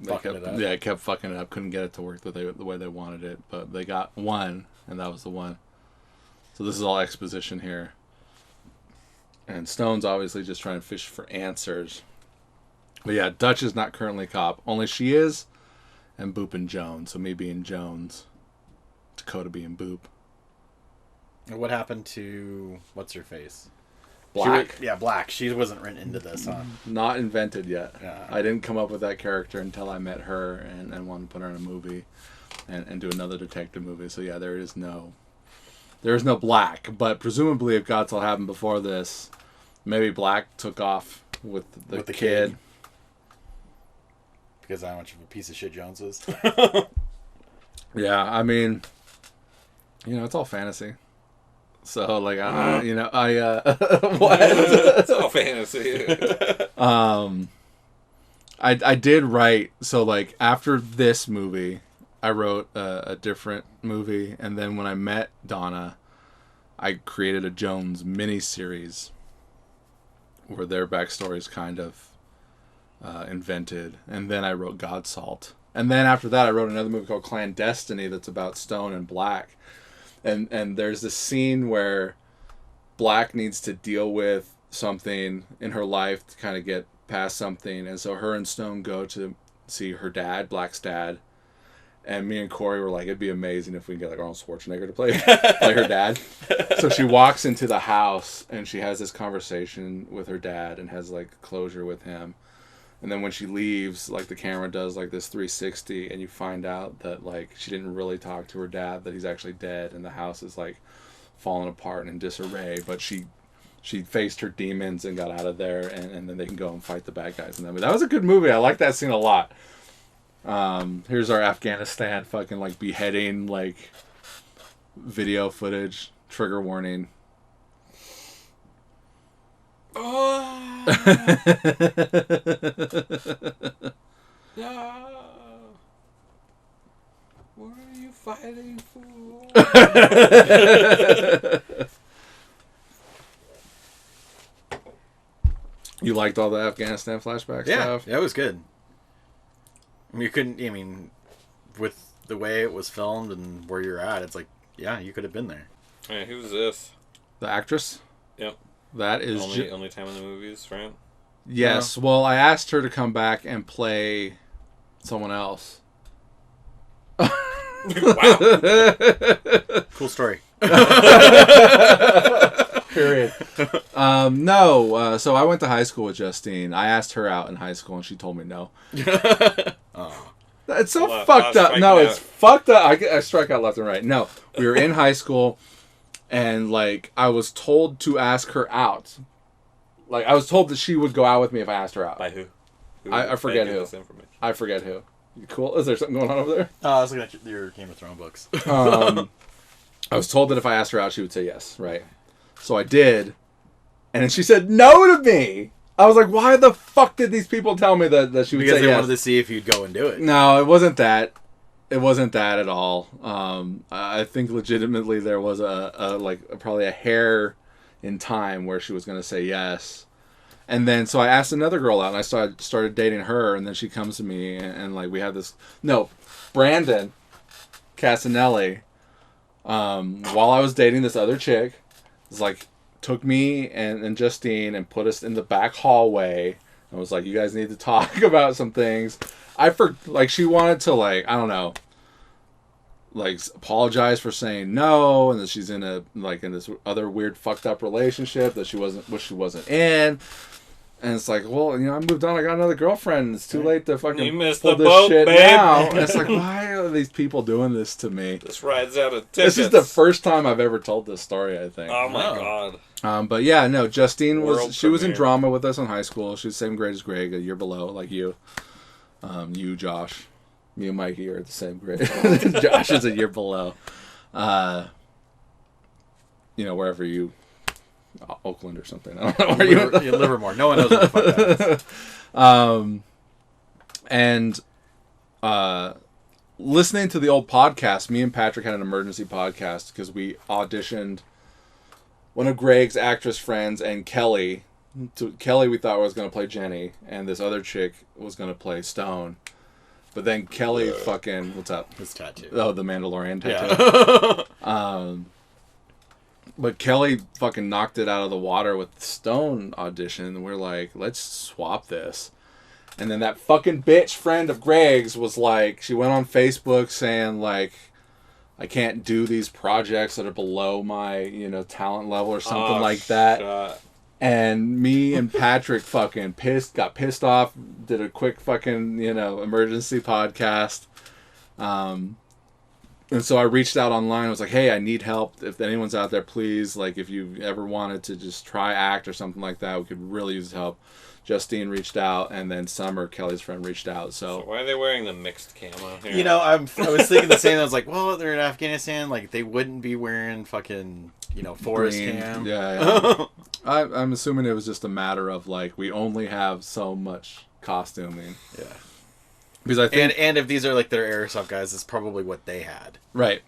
Fucking kept fucking it up. Couldn't get it to work the way they wanted it, but they got one, and that was the one. So this is all exposition here. And Stone's obviously just trying to fish for answers. But yeah, Dutch is not currently cop. Only she is, and Boop and Jones. So me being Jones, Dakota being Boop. What happened to what's her face? Black. Black. She wasn't written into this, huh? Not invented yet. Yeah. I didn't come up with that character until I met her and wanted to put her in a movie and do another detective movie. So yeah, there is no Black. But presumably if Godzilla happened before this, maybe Black took off with the kid. Because how much of a piece of shit Jones is. Yeah, I mean, it's all fantasy. So, like, what? It's all fantasy. I did write, so, like, after this movie, I wrote a different movie, and then when I met Donna, I created a Jones miniseries where their backstory is kind of invented, and then I wrote Godsalt. And then after that, I wrote another movie called Clandestiny that's about Stone and Black. And there's this scene where Black needs to deal with something in her life to kind of get past something. And so her and Stone go to see her dad, Black's dad. And me and Corey were like, it'd be amazing if we can get like Arnold Schwarzenegger to play her dad. So she walks into the house and she has this conversation with her dad and has like closure with him. And then when she leaves, like the camera does like this 360 and you find out that like she didn't really talk to her dad, that he's actually dead and the house is like falling apart and in disarray. But she faced her demons and got out of there and then they can go and fight the bad guys. And that was a good movie. I like that scene a lot. Here's our Afghanistan fucking like beheading like video footage. Trigger warning. Oh. No. What are you fighting for? You liked all the Afghanistan flashback stuff? Yeah, it was good. With the way it was filmed and where you're at, it's like, yeah, you could have been there. Hey, who's this? The actress? Yep. That is only time in the movies, right? Yes. No. Well, I asked her to come back and play someone else. Wow. Cool story. Period. No. So I went to high school with Justine. I asked her out in high school, and she told me no. Oh. It's so fucked up. No, it's fucked up. I strike out left and right. No, we were in high school. And, like, I was told to ask her out. Like, I was told that she would go out with me if I asked her out. By who? I forget who. I forget who. Cool. Is there something going on over there? I was looking at your Game of Thrones books. I was told that if I asked her out, she would say yes, right? So I did. And then she said no to me. I was like, why the fuck did these people tell me that she would say yes? Because they wanted to see if you'd go and do it. No, it wasn't that. It wasn't that at all. I think legitimately there was probably a hair in time where she was going to say yes. And then, so I asked another girl out and I started dating her, and then she comes to me and like we had this, Brandon Casanelli, while I was dating this other chick, was like, took me and Justine and put us in the back hallway and was like, you guys need to talk about some things. She wanted to apologize for saying no, and that she's in this other weird fucked up relationship that she wasn't in. And it's like, well, I moved on. I got another girlfriend. It's too late to fucking you missed pull the this boat, shit babe. now. And it's like, why are these people doing this to me? This ride's out of tickets. This is the first time I've ever told this story, I think. Oh my god. But yeah, no, Justine was in premiere. drama with us in high school. She was the same grade as Greg, a year below, like you. You, Josh. Me and Mikey are at the same grade. Josh is a year below. Wherever you... Oakland or something. I don't know where you... Livermore. No one knows what the fuck that is. And listening to the old podcast, me and Patrick had an emergency podcast because we auditioned one of Greg's actress friends and Kelly. Kelly we thought was going to play Jenny, and this other chick was going to play Stone. But then Kelly fucking... What's up? His tattoo. Oh, the Mandalorian tattoo. Yeah. But Kelly fucking knocked it out of the water with the Stone audition. And we're like, let's swap this. And then that fucking bitch friend of Greg's was like... She went on Facebook saying, like... I can't do these projects that are below my, talent level or something like that. Shut. And me and Patrick fucking got pissed off, did a quick fucking, emergency podcast. And so I reached out online. I was like, hey, I need help. If anyone's out there, please, like, if you ever wanted to just try act or something like that, we could really use help. Justine reached out, and then Summer, Kelly's friend, reached out. So why are they wearing the mixed camo here? I was thinking the same. I was like, well, they're in Afghanistan. Like, they wouldn't be wearing fucking, forest green. cam. Yeah. I'm assuming it was just a matter of, like, we only have so much costuming. Yeah. Because I think... And if these are, like, their airsoft guys, it's probably what they had. Right.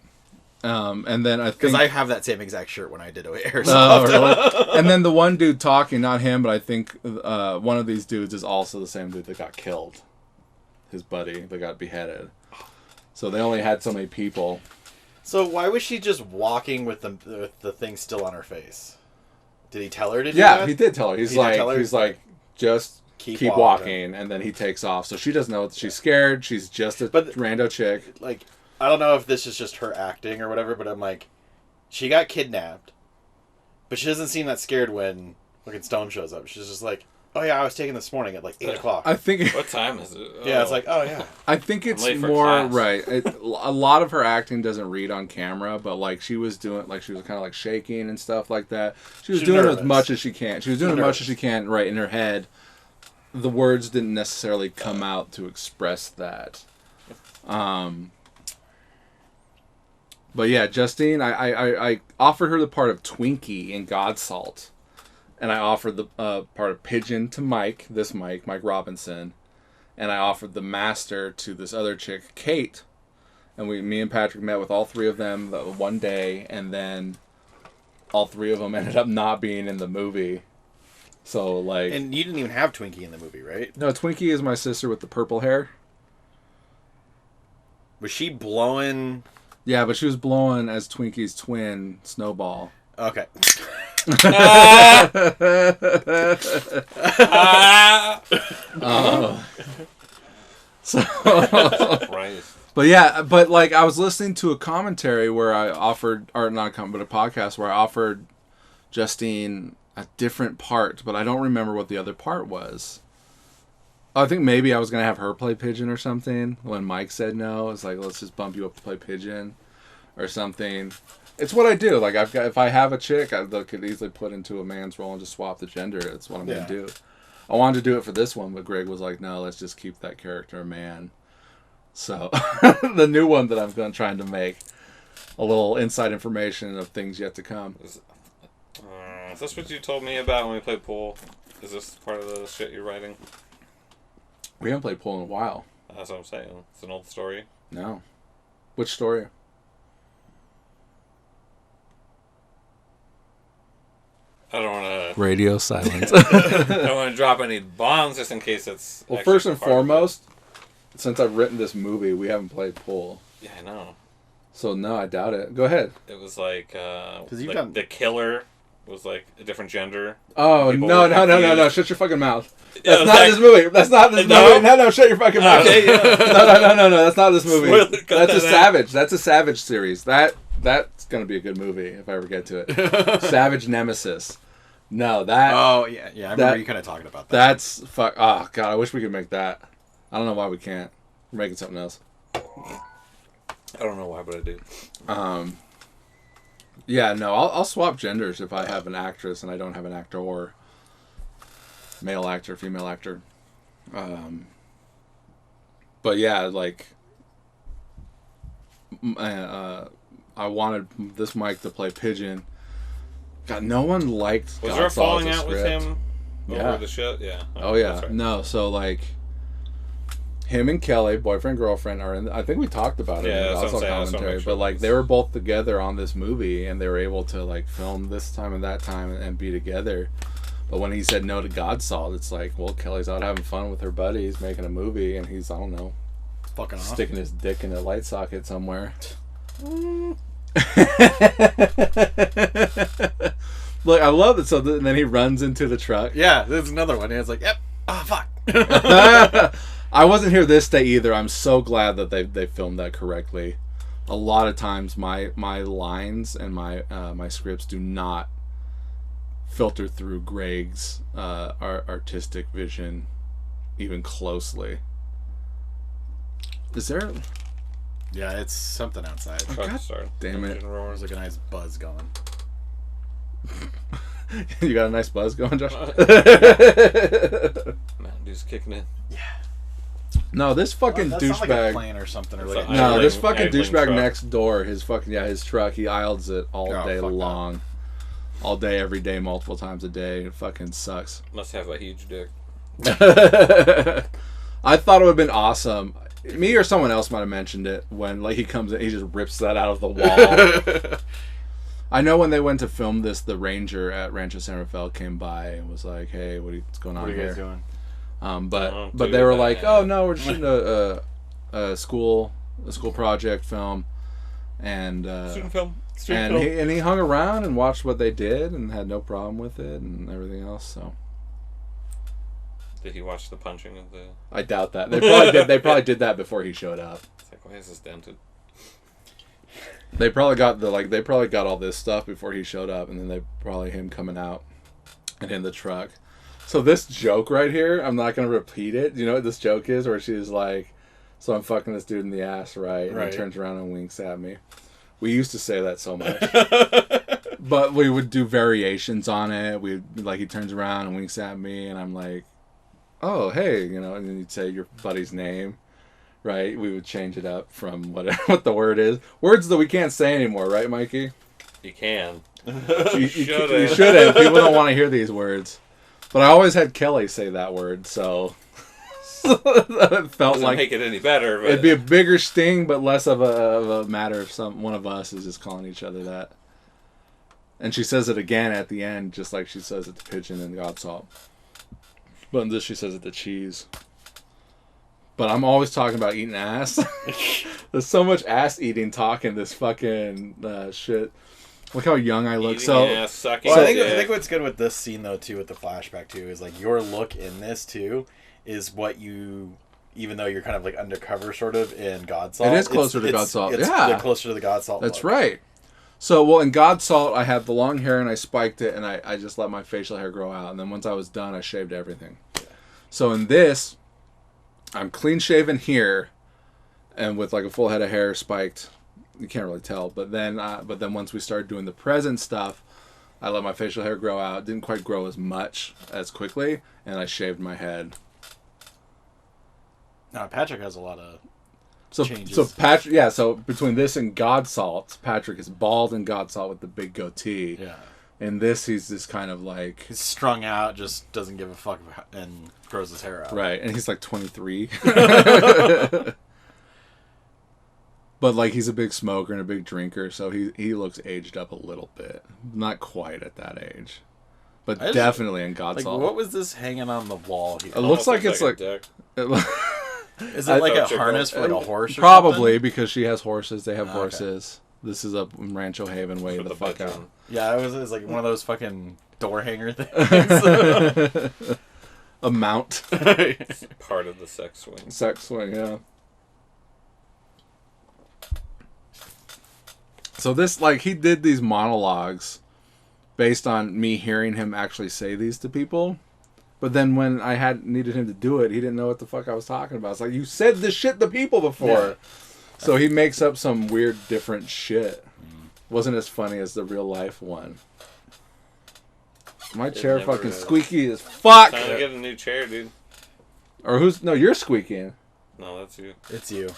And then I think... Because I have that same exact shirt when I did airsoft. Oh, really? And then the one dude talking, not him, but I think one of these dudes is also the same dude that got killed. His buddy that got beheaded. So they only had so many people. So why was she just walking with the thing still on her face? Did he tell her to do that? Yeah, he did tell her. He's like, just keep walking, and then he takes off. So she doesn't know. She's scared. She's just a rando chick. Like, I don't know if this is just her acting or whatever, but I'm like, she got kidnapped, but she doesn't seem that scared when fucking Stone shows up. She's just like, oh yeah, I was taken this morning at like 8 o'clock. I think... What time is it? Yeah, it's like, oh yeah. I think it's more... class. Right. A lot of her acting doesn't read on camera, but like she was doing... Like she was kind of like shaking and stuff like that. She was doing nervous. as much as she can. She was doing as much as she can right in her head. The words didn't necessarily come out to express that. But yeah, Justine, I offered her the part of Twinkie in Godsalt. And I offered the part of Pigeon to Mike Robinson. And I offered the Master to this other chick, Kate. And me and Patrick met with all three of them one day. And then all three of them ended up not being in the movie. So, like... And you didn't even have Twinkie in the movie, right? No, Twinkie is my sister with the purple hair. Was she blowing... Yeah, but she was blowing as Twinkie's twin, Snowball. Okay. So, Christ. but yeah, but like I was listening to a commentary where I offered, or not a comment, but a podcast where I offered Justine a different part, but I don't remember what the other part was. I think maybe I was going to have her play Pigeon or something. When Mike said no, it's like, let's just bump you up to play Pigeon or something. It's what I do. Like, if I have a chick, I could easily put into a man's role and just swap the gender. That's what I'm going to do. I wanted to do it for this one, but Greg was like, no, let's just keep that character a man. So, the new one that I'm trying to make, a little inside information of things yet to come. Is this what you told me about when we played pool? Is this part of the shit you're writing? We haven't played pool in a while. That's what I'm saying. It's an old story. No. Which story? I don't want to... Radio silence. I don't want to drop any bombs just in case it's... Well, first and foremost, since I've written this movie, we haven't played pool. Yeah, I know. So, no, I doubt it. Go ahead. It was like... you've like done... the killer was like a different gender. Oh, People no. Shut your fucking mouth. That's not this movie. That's not this movie. No, shut your fucking mouth. Okay, yeah. No. That's not this movie. Spoiler, That's a Savage. That's a Savage series. That's going to be a good movie if I ever get to it. Savage Nemesis. No, that... Oh, yeah. I remember you kind of talking about that. That's... Fuck. Oh, God, I wish we could make that. I don't know why we can't. We're making something else. I don't know why, but I do. Yeah, no, I'll swap genders if I have an actress and I don't have an actor, or male actor, female actor. But yeah, like, I wanted this Mike to play Pigeon. God, no one liked. Was there a falling out with script. him over the shit? Yeah. Oh yeah, that's right. no. So like, him and Kelly, boyfriend girlfriend, are in. I think we talked about it. Yeah, in that's what I'm saying. commentary. But like, they were both together on this movie, and they were able to like film this time and that time and be together. But when he said no to Godsalt, it's like, well, Kelly's out having fun with her buddies, making a movie, and he's, I don't know, Fucking off. Sticking his dick in a light socket somewhere. Look, I love it. So then he runs into the truck. Yeah, there's another one. And it's like, yep. Oh, fuck. I wasn't here this day either. I'm so glad that they filmed that correctly. A lot of times my lines and my scripts do not filter through Greg's artistic vision even closely. Is there... Yeah, it's something outside. God damn it. There's like a nice buzz going. You got a nice buzz going, Josh? Dude's kicking in. Yeah. No, this fucking That's not like a douchebag. plane or something. Or like No, this fucking idling douchebag truck. next door, his truck, he idles it all day fuck long. All day, every day, multiple times a day. It fucking sucks. Must have a huge dick. I thought it would have been awesome. Me or someone else might have mentioned it when like he comes in, he just rips that out of the wall. I know when they went to film this, the ranger at Rancho San Rafael came by and was like, "Hey, what's going on What are you here?" guys doing? But they were like, "Oh no, we're shooting a school project film," and Student film. he hung around and watched what they did and had no problem with it and everything else. So Did he watch the punching of the... I doubt that they probably did. They probably did that before he showed up. It's like, why is this dented? They probably got They probably got all this stuff before he showed up, and then they probably him coming out and in the truck. So this joke right here, I'm not gonna repeat it. You know what this joke is? Where she's like, "So I'm fucking this dude in the ass, right?" And he turns around and winks at me. We used to say that so much, but we would do variations on it. We like he turns around and winks at me, and I'm like, "Oh, hey," you know, and then you'd say your buddy's name. Right, we would change it up from whatever what the word is. Words that we can't say anymore, right, Mikey? You can. You shouldn't. People don't want to hear these words. But I always had Kelly say that word, so it felt Doesn't like make it any better. But... it'd be a bigger sting, but less of a matter if one of us is just calling each other that. And she says it again at the end, just like she says it to Pigeon and God Salt. But in this, she says it to Cheese. But I'm always talking about eating ass. There's so much ass eating talk in this fucking shit. Look how young I look. Eating ass, sucking Well, I dick. think what's good with this scene though too, with the flashback too, is like your look in this too is what you, even though you're kind of like undercover sort of in God Salt. It is closer to God Salt. Yeah, Yeah, closer to the God Salt. that's look. right. So, well, in God Salt, I had the long hair and I spiked it, and I just let my facial hair grow out. And then once I was done, I shaved everything. Yeah. So in this, I'm clean shaven here, and with like a full head of hair spiked. You can't really tell, but then once we started doing the present stuff, I let my facial hair grow out. It didn't quite grow as much as quickly, and I shaved my head. Now Patrick has a lot of changes. So Patrick, yeah. So between this and God Salt, Patrick is bald in God Salt with the big goatee. Yeah. In this, he's just kind of like He's strung out, just doesn't give a fuck, and grows his hair out. right, and he's like 23. But like he's a big smoker and a big drinker, so he looks aged up a little bit. Not quite at that age, but definitely in God Like, Salt. what was this hanging on the wall here? It looks like it's a like dick. Is it like a thought you harness were- for like a horse? Or probably something? because she has horses. They have Okay. horses. This is a Rancho Haven way For the the fuck bedroom. out. Yeah, it was like one of those fucking door hanger things. A mount. It's part of the sex swing. Sex swing, yeah. So this, like, he did these monologues based on me hearing him actually say these to people. But then when I needed him to do it, he didn't know what the fuck I was talking about. It's like, you said this shit to people before. Yeah. So he makes up some weird, different shit. Wasn't as funny as the real life one. My chair never fucking is. squeaky as fuck! Time to get a new chair, dude. Or who's... No, you're squeaking. No, that's you. It's you.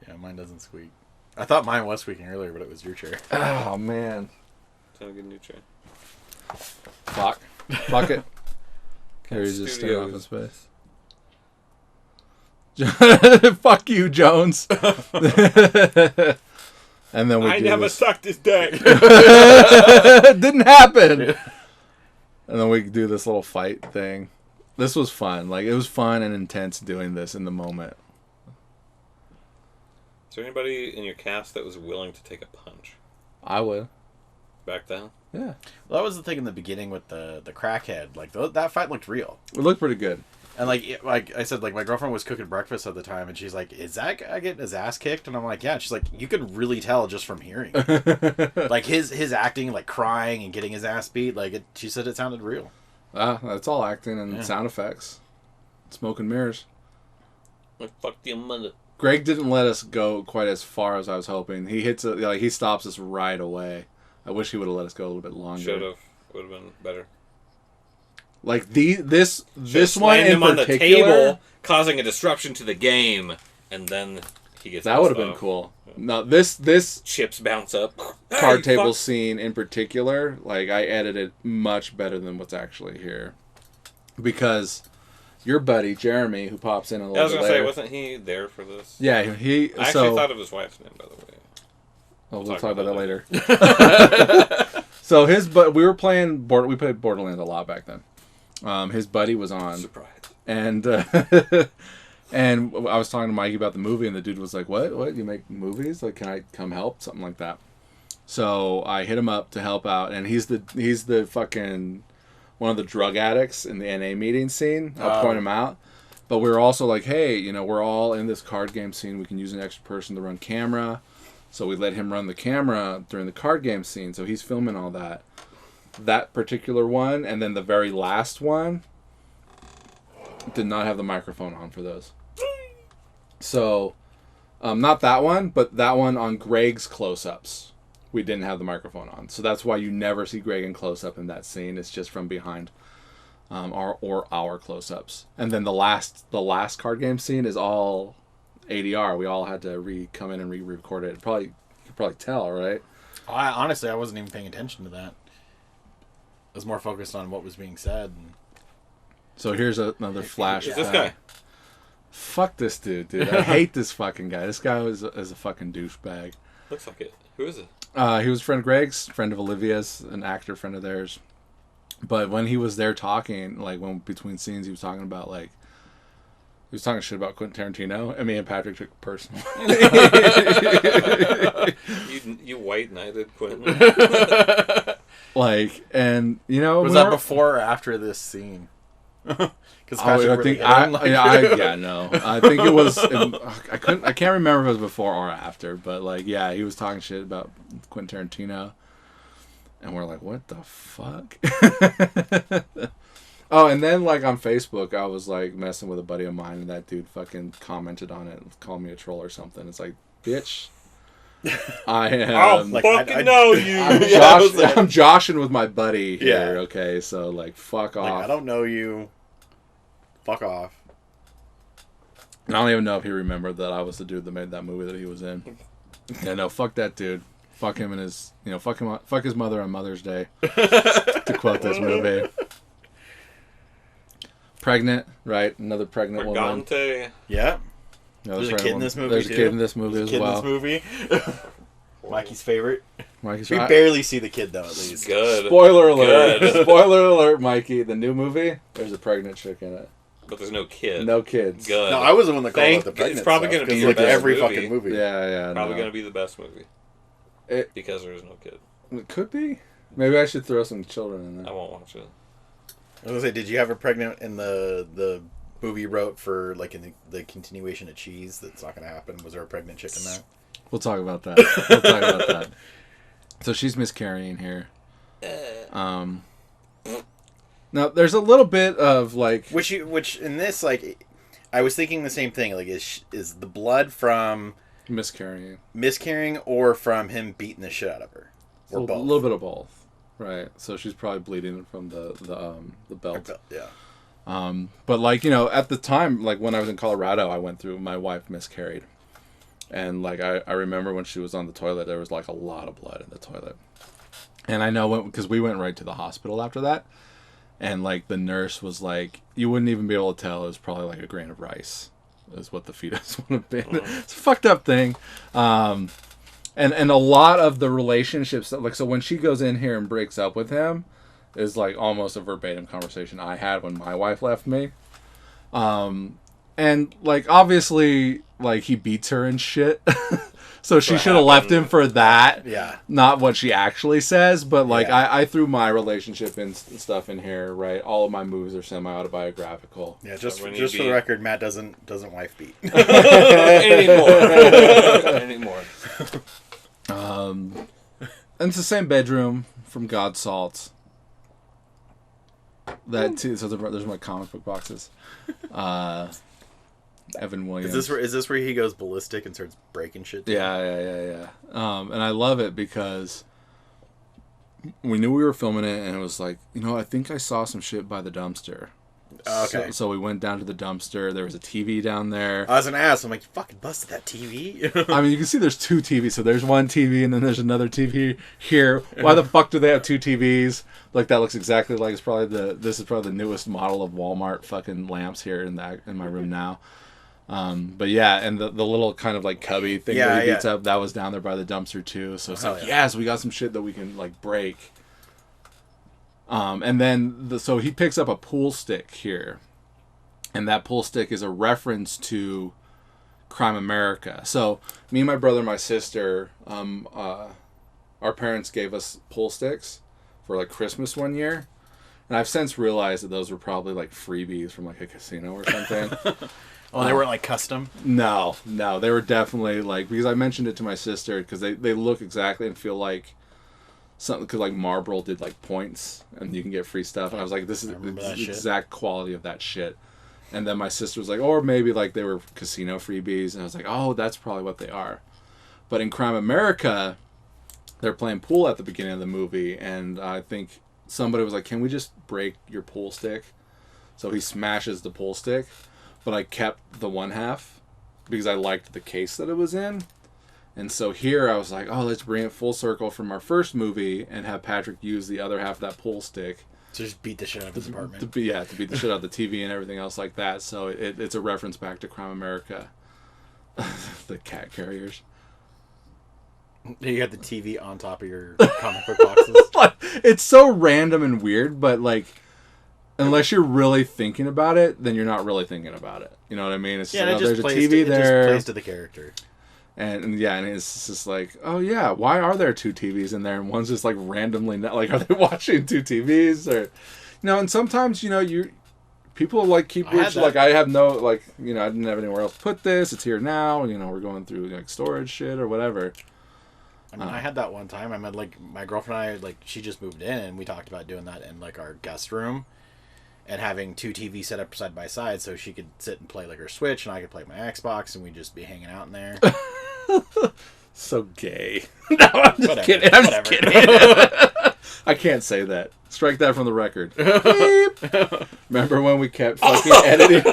Yeah, mine doesn't squeak. I thought mine was squeaking earlier, but it was your chair. Oh, man. Time to get a new chair. Fuck. Fuck it. Harry's just staring off in Studios. space. Fuck you, Jones. And then we I do never this. sucked his dick. It didn't happen. And then we do this little fight thing. This was fun. Like, it was fun and intense doing this in the moment. Is there anybody in your cast that was willing to take a punch I would. back then? Yeah. Well, that was the thing in the beginning with the crackhead. Like, that fight looked real. It looked pretty good. And, like I said, like, my girlfriend was cooking breakfast at the time, and she's like, is that guy getting his ass kicked? And I'm like, yeah. And she's like, you could really tell just from hearing it. Like, his acting, like, crying and getting his ass beat, like, she said it sounded real. That's all acting and sound effects. Smoke and mirrors. Like, fuck your mother. Greg didn't let us go quite as far as I was hoping. He he stops us right away. I wish he would have let us go a little bit longer. Should have. Would have been better. Like this Should've one slammed in him on particular, the table, causing a disruption to the game, and then he gets that would have pissed been off. cool. No, this Chips bounce up. card Hey, table fuck. scene in particular, like, I edited much better than what's actually here, because your buddy Jeremy, who pops in a little I was bit gonna say, later, wasn't he there for this? yeah, he. I actually so thought of his wife's name, by the way. we'll talk about that later. So we were playing we played Borderlands a lot back then. His buddy was on, Surprise. and and I was talking to Mikey about the movie, and the dude was like, "What? You make movies? Like, can I come help?" Something like that. So I hit him up to help out, and he's the fucking one of the drug addicts in the NA meeting scene. I'll point him out. But we were also like, hey, we're all in this card game scene. We can use an extra person to run camera. So we let him run the camera during the card game scene. So he's filming all that. That particular one, and then the very last one, did not have the microphone on for those. So, not that one, but that one on Greg's close-ups. We didn't have the microphone on. So that's why you never see Greg in close-up in that scene. It's just from behind our close-ups. And then the last card game scene is all ADR. We all had to come in and re-record it. You could probably tell, right? Honestly, I wasn't even paying attention to that. I was more focused on what was being said. So here's another flashback. Who's this guy? Fuck this dude. I hate this fucking guy. This guy is a fucking douchebag. Looks like it. Who is it? He was a friend of Greg's, friend of Olivia's, an actor friend of theirs. But when he was there talking, like, when between scenes, he was talking about, like, he was talking shit about Quentin Tarantino, and me and Patrick took it personal. You white knighted Quentin. Like, and was that before or after this scene? Because I think no. I think it was. I can't remember if it was before or after, but like, yeah, he was talking shit about Quentin Tarantino, and we're like, what the fuck? Oh, and then like on Facebook, I was like messing with a buddy of mine, and that dude fucking commented on it, and called me a troll or something. It's like, bitch, I am. I know you. I'm joshing with my buddy here. Yeah. Okay, so like, fuck off. Like, I don't know you. Fuck off. And I don't even know if he remembered that I was the dude that made that movie that he was in. Yeah, no, fuck that dude. Fuck him and his, fuck his mother on Mother's Day. To quote this movie. Pregnant, right? Another pregnant woman. Morgante. Yeah. No, There's a kid in this movie. There's a kid in this movie as well. Mikey's favorite. Mikey's We barely see the kid though, at least. Good. Spoiler alert. Good. Spoiler alert, Mikey. The new movie, there's a pregnant chick in it. But there's no kid. No kids. Good. No, I was the one that called out the pregnant It's probably stuff, going to be 'cause, the like best every movie. fucking movie. Yeah. Probably no. going to be the best movie. Because there's no kid. It could be. Maybe I should throw some children in I there. won't watch it. I was gonna say, did you have her pregnant in the movie you wrote for like in the continuation of Cheese? That's not gonna happen. Was there a pregnant chick in that? We'll talk about that. So she's miscarrying here. Now there's a little bit of like Which in this, like, I was thinking the same thing. Like, is the blood from miscarrying or from him beating the shit out of her, or both? A little bit of both, right? So she's probably bleeding from the belt. Yeah. But like, at the time, like when I was in Colorado, I went through, my wife miscarried, and like I remember when she was on the toilet, there was like a lot of blood in the toilet, and I know because we went right to the hospital after that. And, like, the nurse was like, you wouldn't even be able to tell. It was probably like a grain of rice is what the fetus would have been. It's a fucked up thing. And a lot of the relationships, like, so when she goes in here and breaks up with him, is like almost a verbatim conversation I had when my wife left me. And like obviously like he beats her and shit. So she should have left him for that. Yeah. Not what she actually says, but like Yeah. I threw my relationship and stuff in here, right? All of my moves are semi-autobiographical. Yeah, just when for you the record, Matt doesn't wife beat. Anymore. And it's the same bedroom from God Salt. That too. So there's my comic book boxes. Evan Williams. Is this where he goes ballistic and starts breaking shit down? Yeah. And I love it because we knew we were filming it, and it was like, I think I saw some shit by the dumpster. Okay. So we went down to the dumpster. There was a TV down there. I was gonna ask. I'm like, you fucking busted that TV. I mean, you can see there's two TVs. So there's one TV, and then there's another TV here. Why the fuck do they have two TVs? Like that looks exactly like this is probably the newest model of Walmart fucking lamps here in my room now. But yeah, and the little kind of like cubby thing that he beats up, that was down there by the dumpster too. So it's so we got some shit that we can like break. And then so he picks up a pool stick here, and that pool stick is a reference to Crime America. So me and my brother and my sister, our parents gave us pool sticks for like Christmas one year. And I've since realized that those were probably like freebies from like a casino or something. Oh, they weren't like custom? No, they were definitely like, because I mentioned it to my sister because they look exactly and feel like something, because like Marlboro did like points and you can get free stuff. And I was like, this is the exact quality of that shit. And then my sister was like, or maybe like they were casino freebies. And I was like, oh, that's probably what they are. But in Crime America, they're playing pool at the beginning of the movie. And I think somebody was like, can we just break your pool stick? So he smashes the pool stick. But I kept the one half because I liked the case that it was in. And so here I was like, oh, let's bring it full circle from our first movie and have Patrick use the other half of that pool stick. To just beat the shit out of his apartment. To beat the shit out of the TV and everything else like that. So it's a reference back to Crime America. The cat carriers. You got the TV on top of your comic book boxes. It's so random and weird, but like, unless you're really thinking about it, then you're not really thinking about it. You know what I mean? It's just there's a plays TV there. It just plays to the character. And it's just like, oh yeah, why are there two TVs in there? And one's just like randomly, like, are they watching two TVs? Or, and sometimes, people like keep weird shit. Like, I have no, like, I didn't have anywhere else to put this. It's here now. We're going through like storage shit or whatever. I mean, I had that one time. I met like my girlfriend and I, like, she just moved in and we talked about doing that in like our guest room. And having two TVs set up side by side so she could sit and play like her Switch and I could play my Xbox and we'd just be hanging out in there. So gay. No, I'm just kidding. I'm just kidding. I can't say that. Strike that from the record. Beep. Remember when we kept fucking editing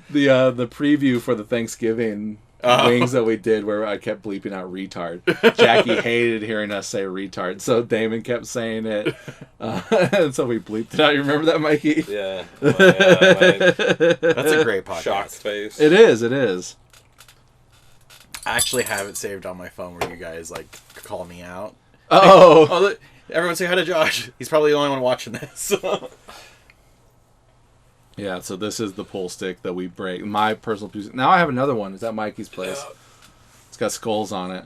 the preview for the Thanksgiving wings that we did where I kept bleeping out retard. Jackie hated hearing us say retard, so Damon kept saying it. And so we bleeped it out. You remember that, Mikey? Yeah. That's a great podcast. Shocked face. It is. I actually have it saved on my phone where you guys like call me out. Oh, look, everyone say hi to Josh. He's probably the only one watching this. Yeah, so this is the pull stick that we break. My personal piece. Now I have another one. It's at Mikey's place. It's got skulls on it.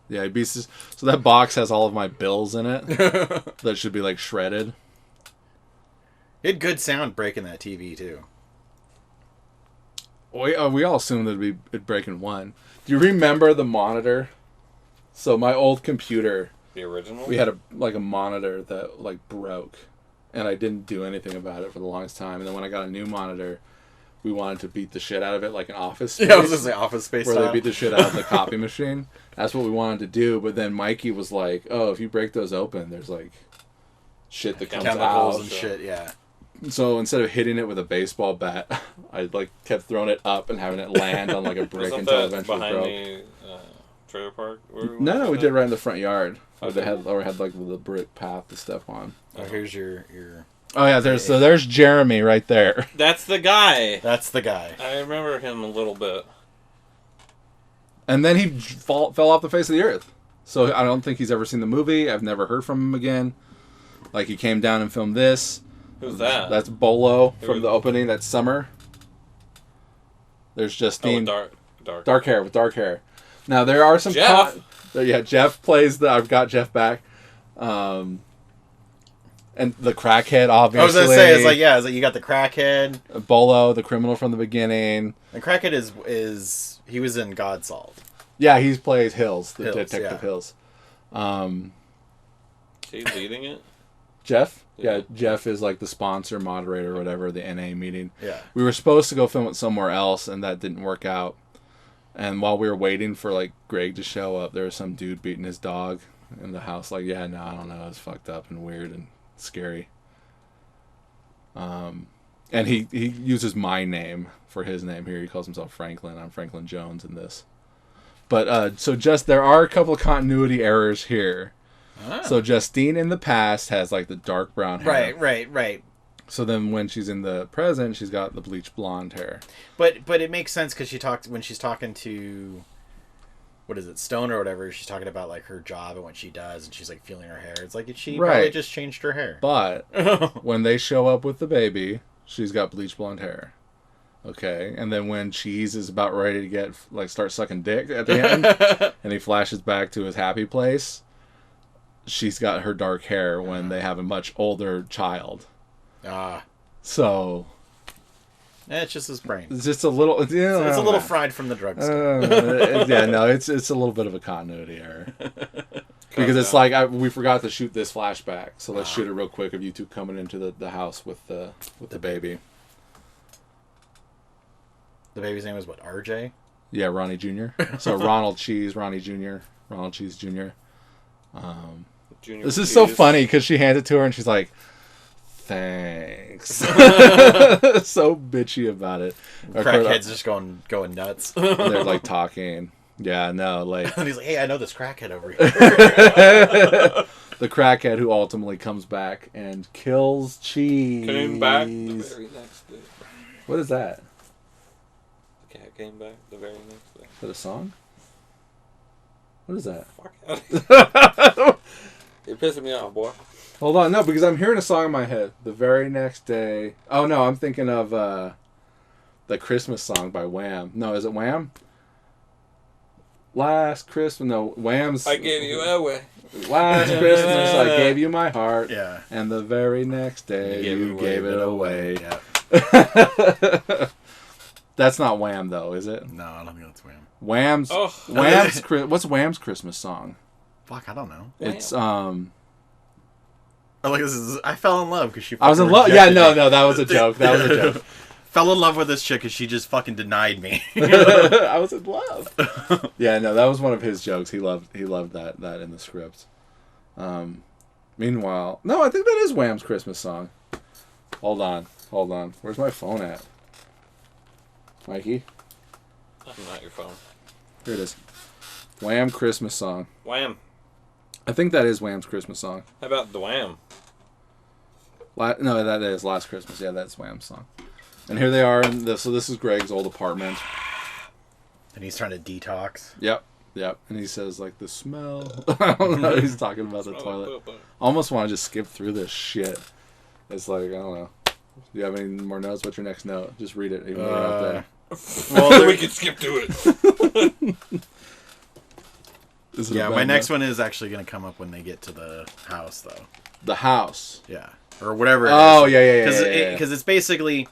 Yeah, so that box has all of my bills in it. That should be like shredded. It had good sound breaking that TV too. We all assumed that it'd break in one. Do you remember the monitor? So my old computer, the original, we had a monitor that like broke, and I didn't do anything about it for the longest time. And then when I got a new monitor, we wanted to beat the shit out of it like an Office Space. Yeah, I was just say Office Space where style. they beat the shit out of the copy machine. That's what we wanted to do. But then Mikey was like, "Oh, if you break those open, there's like shit that comes chemicals out and shit." Yeah. So instead of hitting it with a baseball bat, I like kept throwing it up and having it land on like a brick until it eventually broke. The trailer park? No, we did it right in the front yard. Where they had like the brick path to step on. Oh, here's your. Oh yeah, there's Jeremy right there. That's the guy. That's the guy. I remember him a little bit. And then he fell off the face of the earth. So I don't think he's ever seen the movie. I've never heard from him again. Like, he came down and filmed this. Who's that? That's Bolo from the opening. That's Summer. There's Justine. Oh, dark hair, with dark hair. Now, there are some... Jeff! Jeff plays the... I've got Jeff back. And the crackhead, obviously. I was going to say, it's like you got the crackhead. Bolo, the criminal from the beginning. And crackhead is he was in Godsolved. Yeah, he plays Hills, the Hills, Detective Hills. Is he leading it? Jeff? Yeah, Jeff is like the sponsor, moderator, or whatever, the NA meeting. Yeah. We were supposed to go film it somewhere else, and that didn't work out. And while we were waiting for, like, Greg to show up, there was some dude beating his dog in the house. Like, I don't know, it's fucked up and weird and scary. And he uses my name for his name here. He calls himself Franklin. I'm Franklin Jones in this. But, so there are a couple of continuity errors here. Ah. So Justine in the past has, like, the dark brown hair. Right. So then when she's in the present, she's got the bleach blonde hair. But it makes sense because when she's talking to, what is it, Stone or whatever, she's talking about, like, her job and what she does, and she's, like, feeling her hair. It's like she probably just changed her hair. But when they show up with the baby, she's got bleach blonde hair. Okay, and then when Cheese is about ready to start sucking dick at the end, and he flashes back to his happy place, she's got her dark hair when they have a much older child. So it's just his brain. It's just a little. It's a little fried from the drugs. It's a little bit of a continuity error because it's like we forgot to shoot this flashback, so let's shoot it real quick of you two coming into the house with the baby. The baby's name was what? RJ? Yeah, Ronnie Jr. So Ronald Cheese, Ronnie Jr., Ronald Cheese Jr. This is so funny because she hands it to her and she's like, thanks. So bitchy about it. Crackhead's just going nuts. They're like talking. Yeah, no, like. And he's like, hey, I know this crackhead over here. The crackhead who ultimately comes back and kills Cheese. Came back the very next day. What is that? The cat came back the very next day. Is that a song? What is that? Fuck out. You're pissing me off, boy. Hold on, no, because I'm hearing a song in my head. The very next day. Oh no, I'm thinking of the Christmas song by Wham. No, is it Wham? Last Christmas. No, Wham's. I gave you away. Last Christmas, I gave you my heart. Yeah. And the very next day, you gave it away. Yeah. That's not Wham, though, is it? No, I don't think that's Wham. What's Wham's Christmas song? Fuck, I don't know. It's I fell in love because she. I was in love. Yeah, no, that was a joke. Fell in love with this chick because she just fucking denied me. I was in love. Yeah, no, that was one of his jokes. He loved that in the script. Meanwhile, no, I think that is Wham's Christmas song. Hold on. Where's my phone at? Mikey? Not your phone. Here it is. Wham Christmas song. Wham. I think that is Wham's Christmas song. How about the Wham? No, that is Last Christmas. Yeah, that's Wham's song. And here they are. So this is Greg's old apartment. And he's trying to detox. Yep. And he says, like, the smell. I don't know. He's talking about the toilet. Almost want to just skip through this shit. It's like, I don't know. Do you have any more notes? What's your next note? Just read it, even though you're out there. Well, we can skip to it. Yeah, my next one is actually going to come up when they get to the house, though. The house? Yeah. Or whatever it is. Oh, yeah. Because it's basically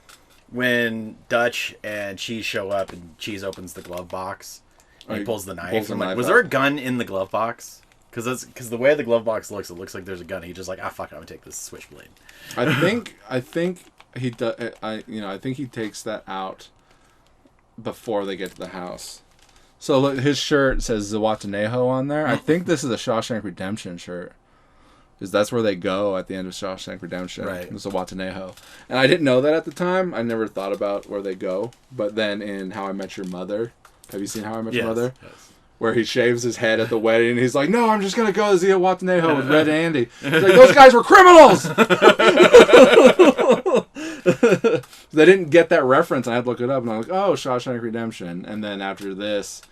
when Dutch and Cheese show up and Cheese opens the glove box and he pulls the knife. I'm like, was there a gun in the glove box? Because the way the glove box looks, it looks like there's a gun. He's just like, fuck it, I'm going to take this switchblade. I think he does. I think he takes that out before they get to the house. So look, his shirt says Zihuatanejo on there. I think this is a Shawshank Redemption shirt. Because that's where they go at the end of Shawshank Redemption. Right. Zihuatanejo. And I didn't know that at the time. I never thought about where they go. But then in How I Met Your Mother, have you seen How I Met Your Mother? Yes. Where he shaves his head at the wedding and he's like, no, I'm just going to go to Zihuatanejo with Red Andy. He's like, those guys were criminals! They didn't get that reference. I had to look it up and I'm like, oh, Shawshank Redemption. And then after this,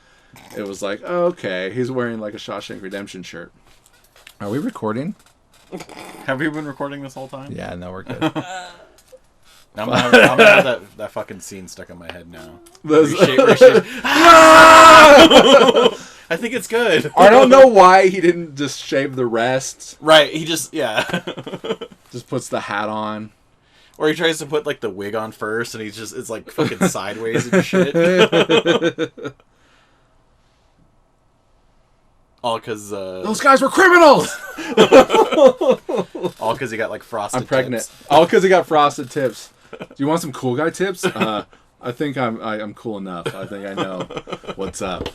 it was like, oh, okay, he's wearing like a Shawshank Redemption shirt. Are we recording? Have we been recording this whole time? Yeah, no, we're good. I'm gonna have that fucking scene stuck in my head now. I think it's good. I don't know why he didn't just shave the rest. Right, he just Just puts the hat on. Or he tries to put like the wig on first, and it's like fucking sideways and shit. All because those guys were criminals. All because he got like frosted. I'm pregnant. Tips. All because he got frosted tips. Do you want some cool guy tips? I think I'm cool enough. I think I know what's up.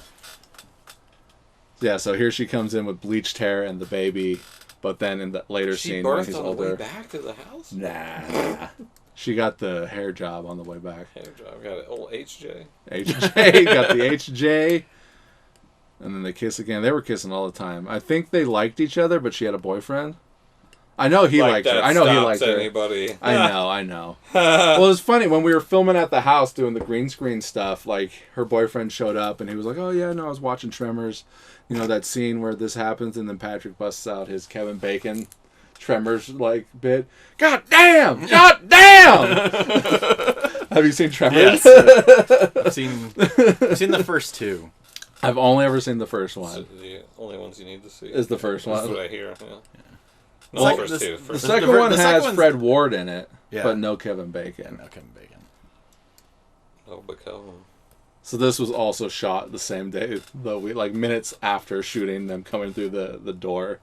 Yeah, so here she comes in with bleached hair and the baby, but then in the later scene when he's older. The way back to the house? Nah. She got the hair job on the way back. Hair job. Got an old HJ. HJ, got the HJ. And then they kiss again. They were kissing all the time. I think they liked each other, but she had a boyfriend. I know he liked her. I know he liked her. Anybody. I know. Well, it was funny when we were filming at the house doing the green screen stuff. Like her boyfriend showed up and he was like, "Oh yeah, no, I was watching Tremors. You know that scene where this happens." And then Patrick busts out his Kevin Bacon Tremors like bit. God damn! God damn! Have you seen Tremors? Yes. I've seen the first two. I've only ever seen the first one. So the only ones you need to see is the first one. That's what I hear. Yeah. No, Well, the first two. The second one has Fred Ward in it, but no Kevin Bacon. No Kevin Bacon. Oh, but Kevin. So this was also shot the same day, though we like minutes after shooting them coming through the door.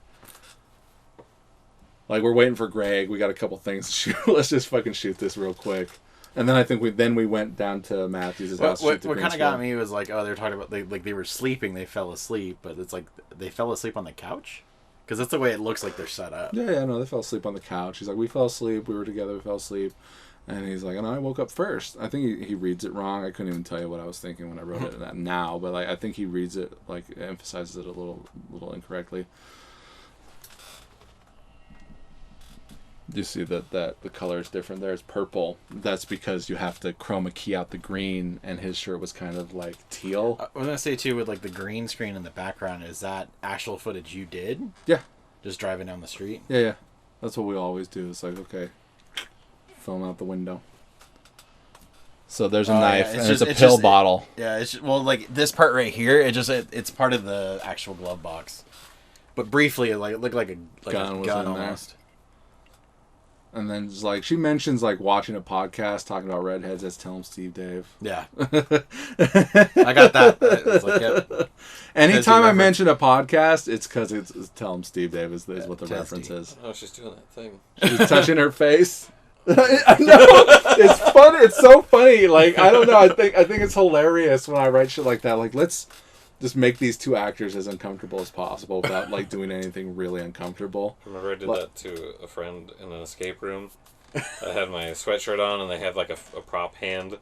Like we're waiting for Greg. We got a couple things to shoot. Let's just fucking shoot this real quick. And then I think we went down to Matthew's house. What kind of got me was like, oh, they're talking about they were sleeping, they fell asleep, but it's like they fell asleep on the couch. Because that's the way it looks like they're set up. Yeah, no, they fell asleep on the couch. He's like, we fell asleep, we were together, we fell asleep. And he's like, and I woke up first. I think he reads it wrong. I couldn't even tell you what I was thinking when I wrote it now, but like I think he reads it, like emphasizes it a little incorrectly. You see that the color is different there. It's purple. That's because you have to chroma key out the green, and his shirt was kind of like teal. I was gonna say too, with like the green screen in the background, is that actual footage you did? Yeah. Just driving down the street. Yeah. That's what we always do. It's like, okay, film out the window. So there's a knife, and it's a pill bottle. Well, like this part right here, it's part of the actual glove box. But briefly, it looked like a gun almost. And then just like she mentions like watching a podcast talking about redheads. That's Tell 'em Steve Dave. Yeah, I got that. It's like, yep. Anytime I mention a podcast, it's because it's Tell 'em Steve Dave is what the reference is. Oh, she's doing that thing. She's touching her face. I know. It's funny. It's so funny. Like I don't know. I think it's hilarious when I write shit like that. Like let's just make these two actors as uncomfortable as possible without like doing anything really uncomfortable. I remember I did that to a friend in an escape room. I had my sweatshirt on and they had like a prop hand.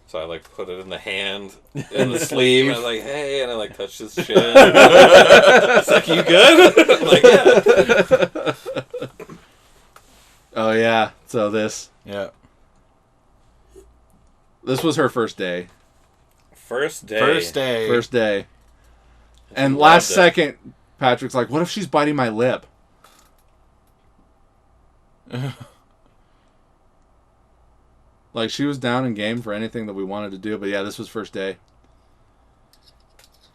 So I like put it in the hand, in the sleeve, and I'm like, hey, and I like touched his chin. It's like, you good? I'm like, yeah. Oh yeah. So this. Yeah. This was her first day. First day. And last second, Patrick's like, what if she's biting my lip? Like, she was down and game for anything that we wanted to do. But yeah, this was first day.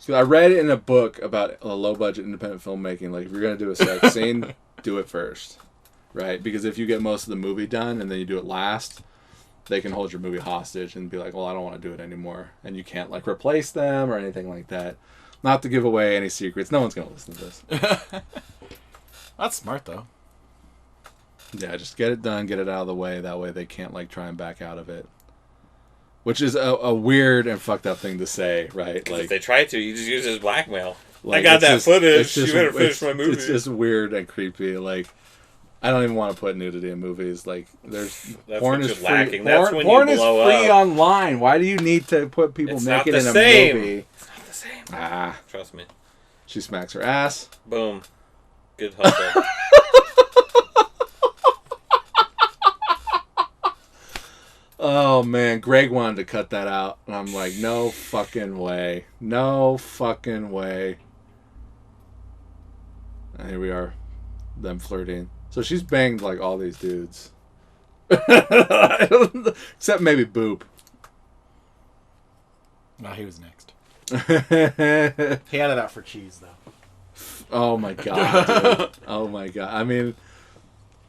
So I read it in a book about a low-budget independent filmmaking. Like, if you're going to do a sex scene, do it first. Right? Because if you get most of the movie done and then you do it last, they can hold your movie hostage and be like, well, I don't want to do it anymore. And you can't, like, replace them or anything like that. Not to give away any secrets. No one's going to listen to this. That's smart, though. Yeah, just get it done, get it out of the way. That way they can't, like, try and back out of it. Which is a weird and fucked up thing to say, right? Like, if they try to, you just use it as blackmail. Like, I got that footage. You better finish my movie. It's just weird and creepy. Like, I don't even want to put nudity in movies. Like, porn is free. Lacking. That's when porn you is blow free up. online. Why do you need to put people naked in a movie? It's not the same. Trust me. She smacks her ass. Boom. Good hustle. Oh man, Greg wanted to cut that out, and I'm like, no fucking way, no fucking way. And here we are, them flirting. So she's banged like all these dudes, except maybe Boop. No, he was next. He had it out for cheese though. Oh my god, dude. Oh my god. I mean,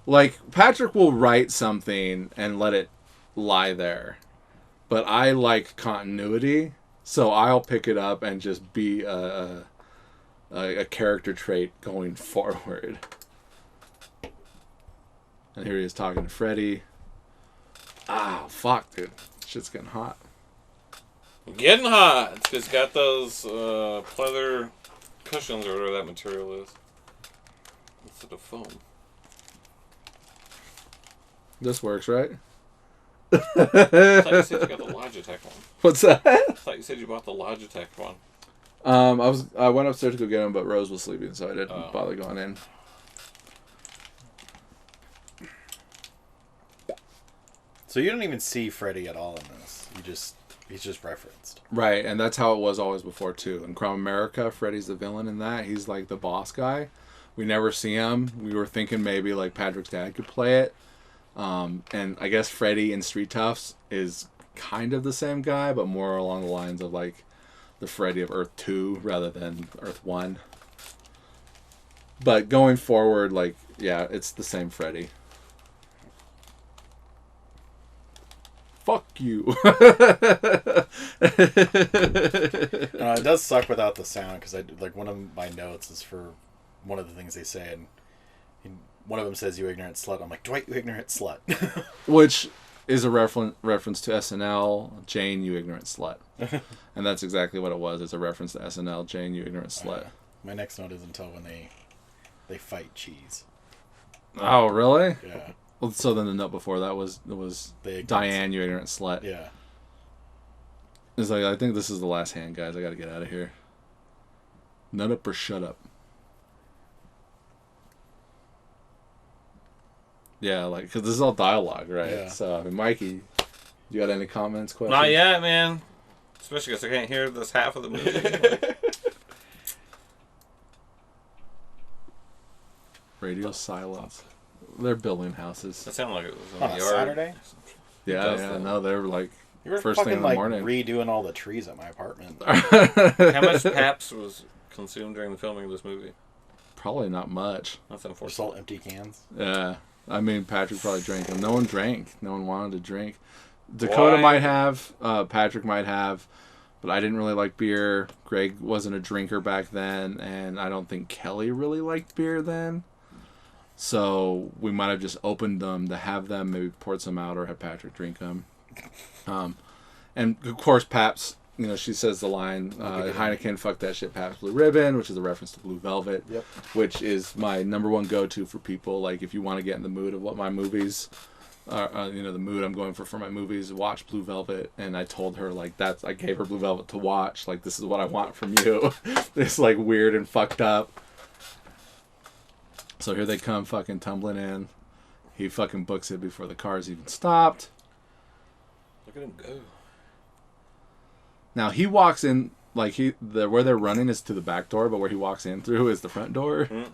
like, Patrick will write something and let it lie there. But I like continuity, so I'll pick it up and just be a character trait going forward. And here he is talking to Freddy. Ah, fuck, dude. Shit's getting hot. Getting hot. It's 'cause it's got those pleather cushions or whatever that material is. Instead of foam. This works, right? I thought you said you got the Logitech one. What's that? I thought you said you bought the Logitech one. I went upstairs to go get him, but Rose was sleeping, so I didn't bother going in. So you don't even see Freddy at all in this. He's just referenced. Right, and that's how it was always before too. In Crime America, Freddy's the villain in that. He's like the boss guy. We never see him. We were thinking maybe like Patrick's dad could play it. And I guess Freddy in Street Toughs is kind of the same guy, but more along the lines of like the Freddy of Earth 2 rather than Earth 1. But going forward, like, yeah, it's the same Freddy. Fuck you. It does suck without the sound, because like one of my notes is for one of the things they say, and one of them says, "You ignorant slut." I'm like, "Dwight, you ignorant slut." Which is a reference to SNL, Jane, you ignorant slut. And that's exactly what it was. It's a reference to SNL, Jane, you ignorant slut. My next note is until when they fight cheese. Oh, really? Yeah. Well, so then the note before that was Diane, you ignorant slut. Yeah. It's like, I think this is the last hand, guys. I gotta get out of here. Nut up or shut up. Yeah, like, because this is all dialogue, right? Yeah. So, I mean, Mikey, you got any comments, questions? Not yet, man. Especially because I can't hear this half of the movie. Radio silence. They're building houses. That sounded like it was in On the a yard. Saturday? Yeah, no, they're like You were first fucking thing in the like morning. redoing all the trees at my apartment. How much Pabst was consumed during the filming of this movie? Probably not much. That's Just unfortunate. all empty cans. Yeah. I mean, Patrick probably drank them. No one drank. No one wanted to drink. Dakota Why? might have. Patrick might have. But I didn't really like beer. Greg wasn't a drinker back then. And I don't think Kelly really liked beer then. So we might have just opened them to have them, maybe poured some out, or have Patrick drink them. And of course, Pabst, you know, she says the line, Heineken, fuck that shit, Pabst Blue Ribbon, which is a reference to Blue Velvet, Yep. which is my number one go-to for people. Like, if you want to get in the mood of what my movies, you know, the mood I'm going for my movies, watch Blue Velvet. And I told her, like, I gave her Blue Velvet to watch. Like, this is what I want from you. This, like, weird and fucked up. So here they come fucking tumbling in. He fucking books it before the cars even stopped. Look at him go. Now he walks in, like, where they're running is to the back door, but where he walks in through is the front door. Mm.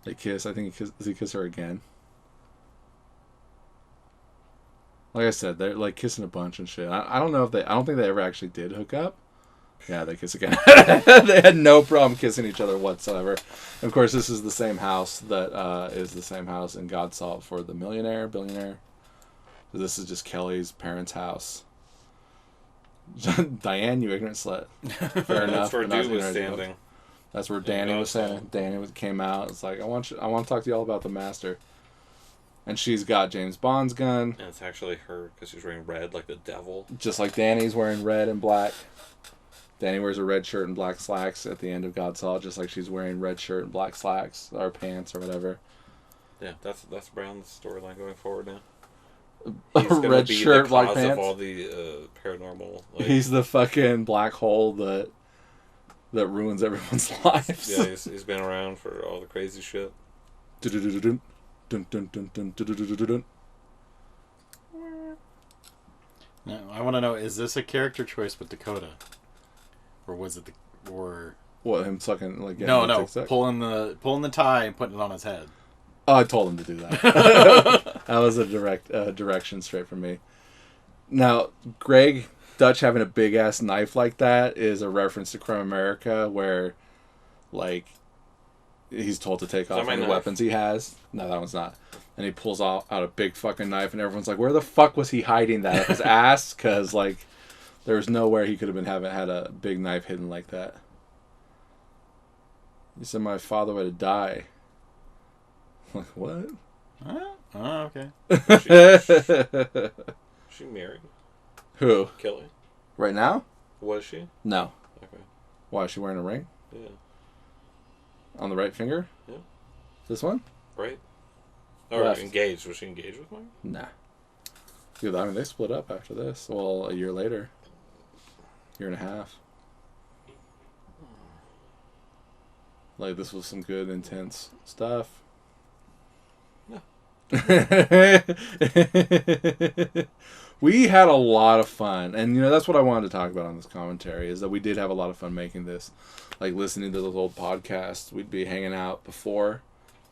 They kiss. I think does he kiss her again? Like I said, they're like kissing a bunch and shit. I don't know if I don't think they ever actually did hook up. Yeah, they kiss again. They had no problem kissing each other whatsoever. Of course, this is the same house that is the same house in God Salt for the billionaire. So this is just Kelly's parents' house. Diane, you ignorant slut. Fair enough. That's where but not Dude was ignorant. standing. That's where Danny was God saying. Danny came out. It's like, I want to talk to you all about the master. And she's got James Bond's gun. And it's actually her because she's wearing red like the devil. Just like Danny's wearing red and black. Danny wears a red shirt and black slacks at the end of God Saw, just like she's wearing red shirt and black slacks, or pants, or whatever. Yeah, that's Brown's storyline going forward now. A He's gonna red be shirt, the black cause pants. of all the paranormal. Like, He's the fucking black hole that ruins everyone's lives. yeah, he's been around for all the crazy shit. Dun, dun, dun, dun, dun, dun, dun, dun, dun, dun, dun. No, I want to know: is this a character choice with Dakota, or was it What, him sucking like? No, pulling the tie and putting it on his head. Oh, I told him to do that. That was a direction straight from me. Now, Greg Dutch having a big ass knife like that is a reference to Crime America, where, like, he's told to take off any weapons he has. No, that one's not. And he pulls out a big fucking knife, and everyone's like, "Where the fuck was he hiding that? Up his ass?" Because like, there's nowhere he could have been had a big knife hidden like that. He said, "My father would have died." I'm like, what? Oh, okay. She married? Who? Kelly? Right now? Was she? No. Okay. Why, is she wearing a ring? Yeah. On the right finger? Yeah. This one? Right. Or Left. engaged. Was she engaged with Mike? Nah. Dude, I mean, they split up after this. Well, a year later. Year and a half. Like, this was some good, intense stuff. No. We had a lot of fun. And, you know, that's what I wanted to talk about on this commentary, is that we did have a lot of fun making this. Like, listening to those old podcasts. We'd be hanging out before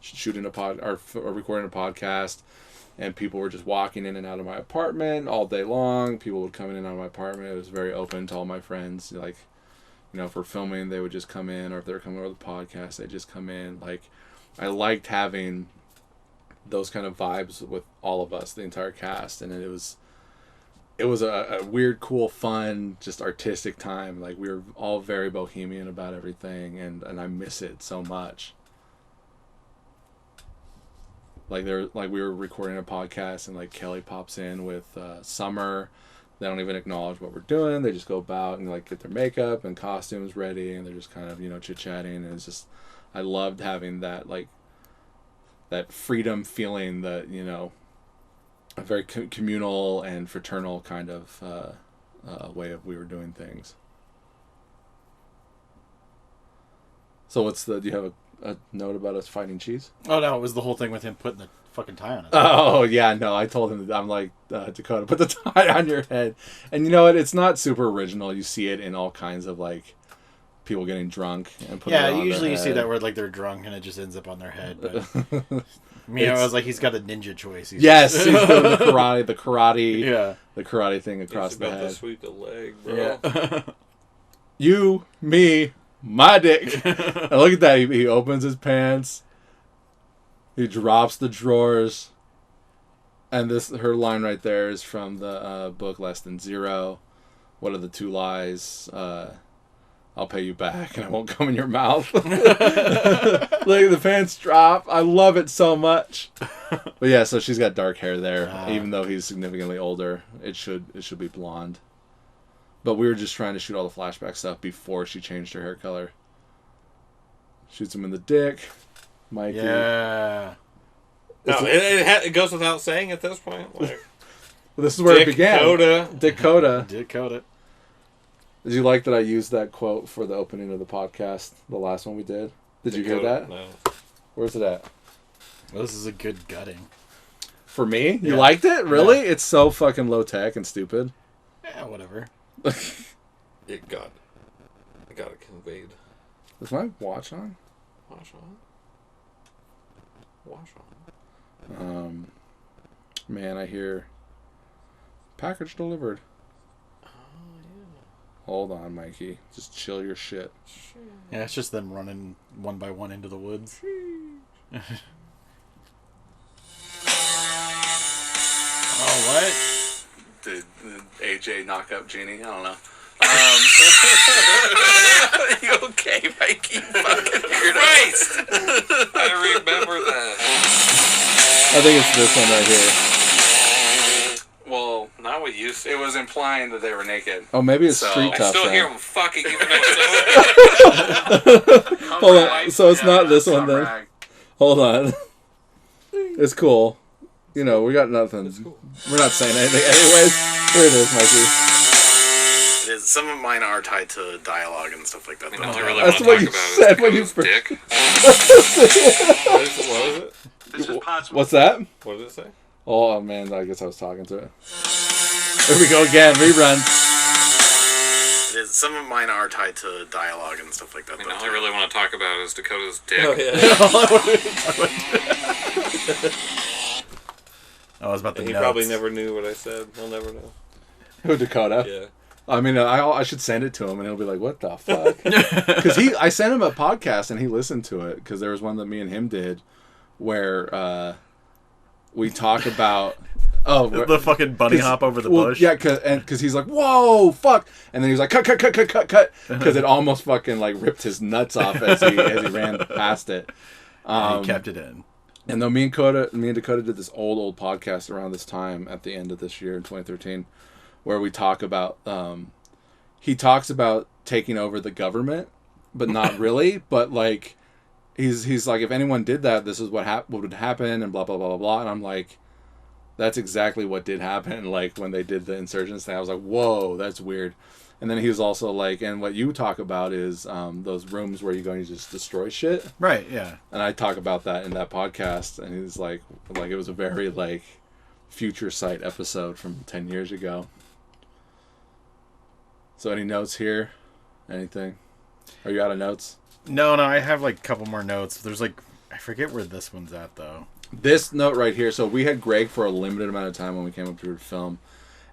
shooting or recording a podcast, and people were just walking in and out of my apartment all day long. People would come in and out of my apartment. It was very open to all my friends. Like, you know, if we're filming, they would just come in, or if they're coming over the podcast, they'd just come in. Like, I liked having those kind of vibes with all of us, the entire cast, and it was a weird, cool, fun, just artistic time. Like, we were all very bohemian about everything, and I miss it so much. Like, we were recording a podcast, and like Kelly pops in with Summer. They don't even acknowledge what we're doing. They just go about and like get their makeup and costumes ready, and they're just kind of, you know, chit-chatting. And it's just, I loved having that, like, that freedom feeling, that, you know, a very communal and fraternal kind of way of we were doing things. So do you have a note about us fighting cheese? Oh no, it was the whole thing with him putting the fucking tie on his head. Oh yeah, no, I told him, I'm like, Dakota, put the tie on your head. And you know what, it's not super original. You see it in all kinds of, like, people getting drunk and putting it on usually their you head. see that where like they're drunk and it just ends up on their head. But I was like, he's got a ninja choice. He's yes, he's doing the karate, yeah, the karate thing across he's the about head. to sweep the leg, bro. Yeah. You, me, my dick. And look at that. He opens his pants. He drops the drawers. And her line right there is from the book Less Than Zero. What are the two lies? I'll pay you back and I won't come in your mouth. Look, the pants drop. I love it so much. But yeah, so she's got dark hair there. Even though he's significantly older, it should be blonde. But we were just trying to shoot all the flashback stuff before she changed her hair color. Shoots him in the dick. Mikey. Yeah. No, it goes without saying at this point. Like, Well, this is where it began. Dakota. Dakota. Did you like that I used that quote for the opening of the podcast, the last one we did? Did you hear that? No. Where's it at? Well, this is a good gutting. For me? You Yeah. liked it? Really? Yeah. It's so fucking low tech and stupid. Yeah, whatever. It got it conveyed. Is my watch on? Wash on. Man, I hear package delivered. Oh, yeah. Hold on, Mikey. Just chill your shit. Yeah, it's just them running one by one into the woods. Oh, what? Did AJ knock up Jeannie? I don't know. You okay, Mikey? Fucking Christ! I remember that. I think it's this one right here. Well, not what you said. It was implying that they were naked. Oh, maybe it's Street I Tough. still then. hear them fucking even though it's Hold on. So it's not this one then. Hold on. It's cool. You know, we got nothing. cool. We're not saying anything. Anyways, here it is, Mikey. It is. Some of mine are tied to dialogue and stuff like that. all I really That's want to what talk you about said is when you Dakota's dick. What was it? What's that? What did it say? Oh man, I guess I was talking to it. Here we go again. Reruns. It is. Some of mine are tied to dialogue and stuff like that. I mean, all I really want to talk about is Dakota's dick. Oh, yeah. I was about to. He probably never knew what I said. He'll never know. Who, Dakota? Yeah. I mean, I should send it to him, and he'll be like, "What the fuck?" Because I sent him a podcast, and he listened to it. Because there was one that me and him did, where we talk about the fucking bunny hop over the bush. Yeah, because he's like, "Whoa, fuck!" And then he was like, "Cut!" Because it almost fucking like ripped his nuts off as he ran past it. He kept it in. And though me and Dakota did this old podcast around this time at the end of this year in 2013, where we talk about he talks about taking over the government, but not really. But like he's like, if anyone did that, this is what would happen, and blah blah blah blah blah. And I'm like, that's exactly what did happen. Like when they did the insurgents thing, I was like, whoa, that's weird. And then he was also like, and what you talk about is those rooms where you're going to just destroy shit. Right, yeah. And I talk about that in that podcast, and he's like it was a very like future sight episode from 10 years ago. So any notes here? Anything? Are you out of notes? No, I have like a couple more notes. There's like, I forget where this one's at though. This note right here. So we had Greg for a limited amount of time when we came up to film.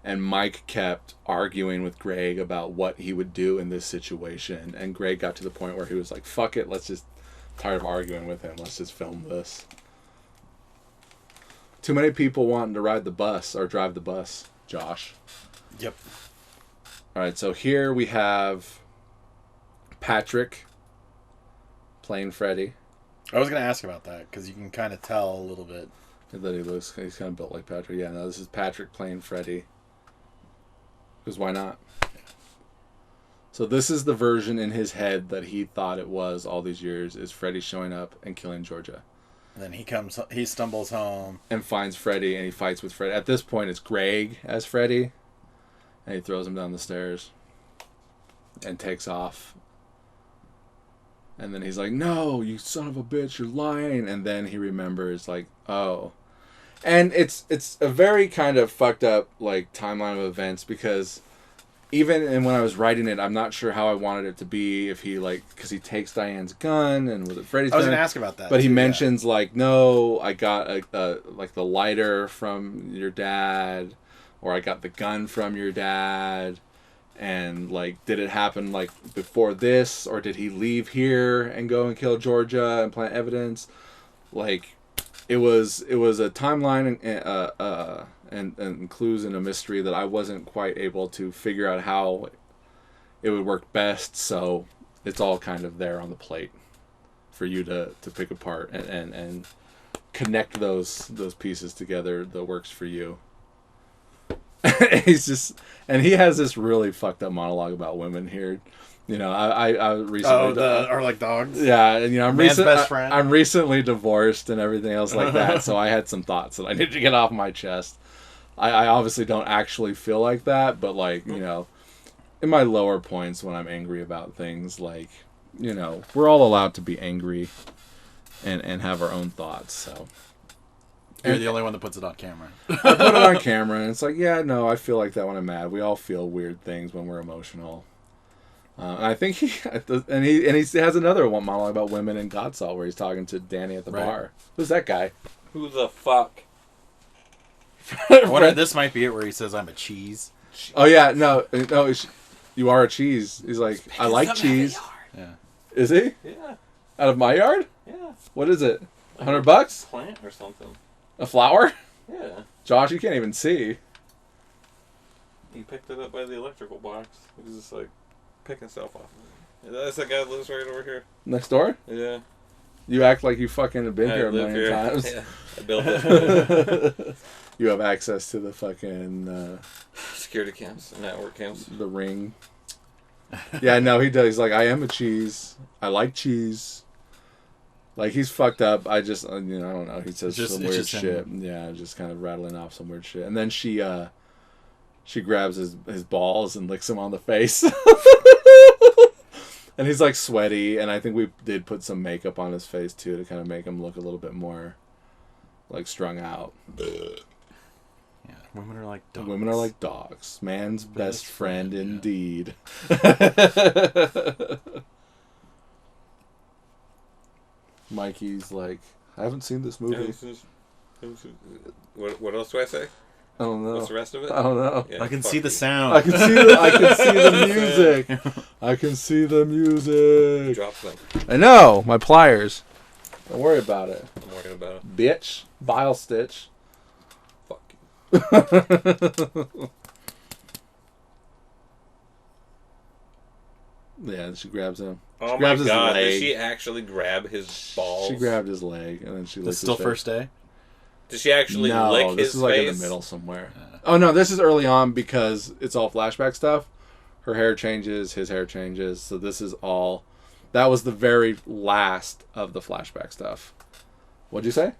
And Mike kept arguing with Greg about what he would do in this situation. And Greg got to the point where he was like, fuck it, tired of arguing with him, let's just film this. Too many people wanting to ride the bus or drive the bus, Josh. Yep. Alright, so here we have Patrick playing Freddy. I was going to ask about that, because you can kind of tell a little bit. He's kind of built like Patrick. Yeah, no, this is Patrick playing Freddy. Because why not? So this is the version in his head that he thought it was all these years, is Freddy showing up and killing Georgia. And then he stumbles home. And finds Freddy, and he fights with Freddy. At this point, it's Greg as Freddy. And he throws him down the stairs. And takes off. And then he's like, no, you son of a bitch, you're lying. And then he remembers, like, oh. And it's a very kind of fucked up like timeline of events, because even when I was writing it, I'm not sure how I wanted it to be, if he because he takes Diane's gun, and was it Freddy's gun? I was going to ask about that. But he mentions like, no, I got like the lighter from your dad, or I got the gun from your dad. And like, did it happen like before this, or did he leave here and go and kill Georgia and plant evidence? Like, it was a timeline and clues and a mystery that I wasn't quite able to figure out how it would work best. So it's all kind of there on the plate for you to pick apart and connect those pieces together that works for you. And he has this really fucked up monologue about women here. You know, I recently... or like dogs? Yeah, and you know, best friend. I'm recently divorced and everything else like that, so I had some thoughts that I needed to get off my chest. I obviously don't actually feel like that, but like, you know, in my lower points when I'm angry about things, like, you know, we're all allowed to be angry and have our own thoughts, so... You're the only one that puts it on camera. I put it on camera, and it's like, yeah, no, I feel like that when I'm mad. We all feel weird things when we're emotional. And I think he has another one monologue about women in Godsaw where he's talking to Danny at the bar. Who's that guy? Who the fuck? I wonder, this might be it where he says, I'm a cheese. Oh, yeah, no, you are a cheese. He's like, I like cheese. Yeah. Is he? Yeah. Out of my yard? Yeah. What is it? $100? Plant or something. A flower? Yeah. Josh, you can't even see. He picked it up by the electrical box. He was just like picking stuff off of it. That's that guy that lives right over here. Next door? Yeah. You act like you fucking have been here a million times. Yeah. I built it. You have access to the fucking... security cams, network cams. The ring. Yeah, no, he does. He's like, I am a cheese. I like cheese. Like, he's fucked up. I just, I don't know. He says some weird shit. Yeah, just kind of rattling off some weird shit. And then she grabs his balls and licks him on the face. And he's, like, sweaty. And I think we did put some makeup on his face, too, to kind of make him look a little bit more, like, strung out. Yeah. Women are like dogs. Women are like dogs. Man's best friend indeed. Mikey's like, I haven't seen this movie. What else do I say? I don't know. What's the rest of it? I don't know. Yeah, I can see you. the sound. I can see the music. I can see the music. Drop them. I know. My pliers. Don't worry about it. I'm worried about it. Bitch. Bile stitch. Fuck you. Yeah, she grabs him. Oh my grabs his god, leg. did she actually grab his balls? She grabbed his leg and then she licked This his still face. first day? Did she actually lick his face? this is like in the middle somewhere. Oh no, this is early on because it's all flashback stuff. Her hair changes, his hair changes, so this is all. That was the very last of the flashback stuff. What'd you say?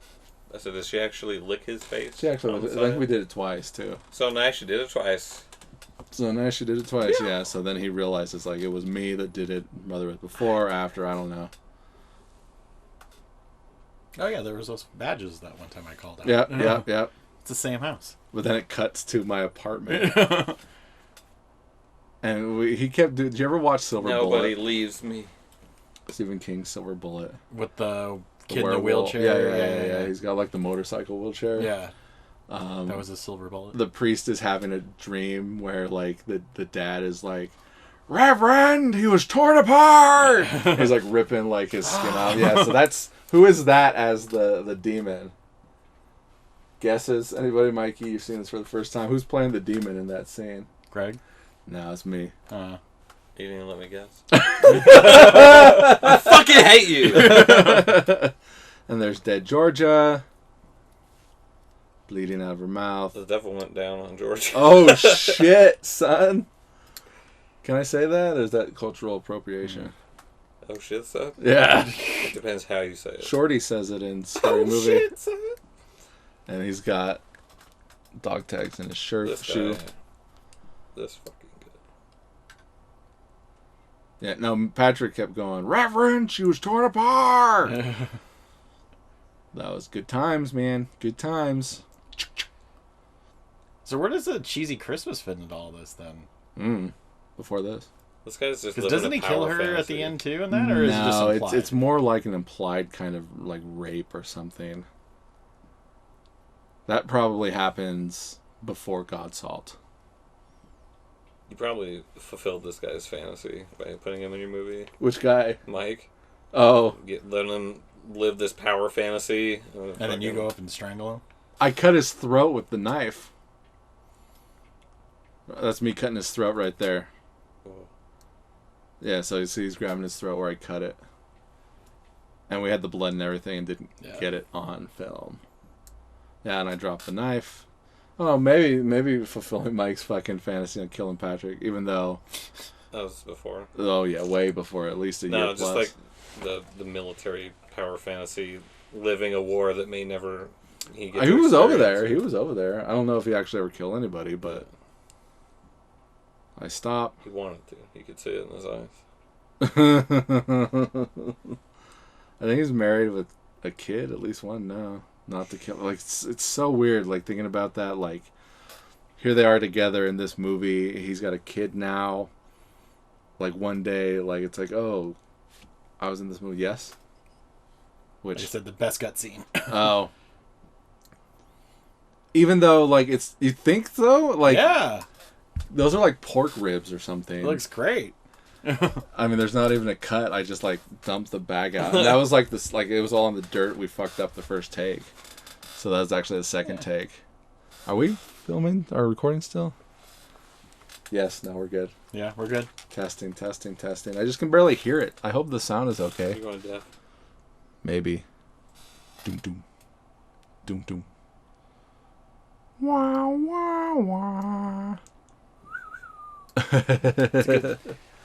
I said, did she actually lick his face? She actually, I think we did it twice too. So nice, she did it twice. So now she did it twice, yeah. So then he realizes like it was me that did it, whether it was before or after, I don't know. Oh yeah, there was those badges that one time I called out. Yeah. It's the same house. But then it cuts to my apartment. And he kept doing. Did you ever watch Silver Nobody Bullet? leaves me. Stephen King's Silver Bullet. With the kid in the werewolf. wheelchair. Yeah. He's got like the motorcycle wheelchair. Yeah. That was a silver bullet. The priest is having a dream where like the dad is like, Reverend, he was torn apart. He's like ripping like his skin off. Yeah, so that's who is that as the demon? Guesses? Anybody, Mikey? You've seen this for the first time. Who's playing the demon in that scene? Greg? No, it's me. You didn't even let me guess. I fucking hate you. And there's dead Georgia. Bleeding out of her mouth. The devil went down on George. Oh shit, son. Can I say that? Or is that cultural appropriation? Oh shit, son? Yeah. It depends how you say it. Shorty says it in Scary Movie. Shit, son. And he's got dog tags in his shirt, This shoe. guy. This fucking good. Yeah, no, Patrick kept going, Reverend, she was torn apart. That was good times, man. Good times. So where does the cheesy Christmas fit into all this then? Before this. This guy's just Because living doesn't a he kill power her at fantasy. the end too in that? Or is it just No, implied? it's more like an implied kind of like rape or something. That probably happens before God's Salt. You probably fulfilled this guy's fantasy by putting him in your movie. Which guy? Mike. Oh. Letting him live this power fantasy. And then you go up and strangle him? I cut his throat with the knife. That's me cutting his throat right there. Oh. Yeah, so you see he's grabbing his throat where I cut it. And we had the blood and everything and didn't get it on film. Yeah, and I dropped the knife. Oh, maybe fulfilling Mike's fucking fantasy on killing Patrick, even though... That was before. Oh, yeah, way before, at least a year plus. No, just like the military power fantasy, living a war that may never... He was over there. He was over there. I don't know if he actually ever killed anybody, but... I stopped. He wanted to. You could see it in his eyes. I think he's married with a kid, at least one now. Not to kill. Like it's so weird. Like thinking about that. Like here they are together in this movie. He's got a kid now. Like one day, like it's like, oh, I was in this movie. Yes. Which I said the best gut scene. Oh. Even though like it's you think so like yeah. Those are like pork ribs or something. It looks great. I mean, there's not even a cut. I just like dumped the bag out. And that was like this, like it was all in the dirt. We fucked up the first take, so that was actually the second take. Are we filming? Are we recording still? Yes. No, we're good. Yeah, we're good. Testing. I just can barely hear it. I hope the sound is okay. You're going deaf. Maybe. Doom doom. Doom doom. Wah wah wah.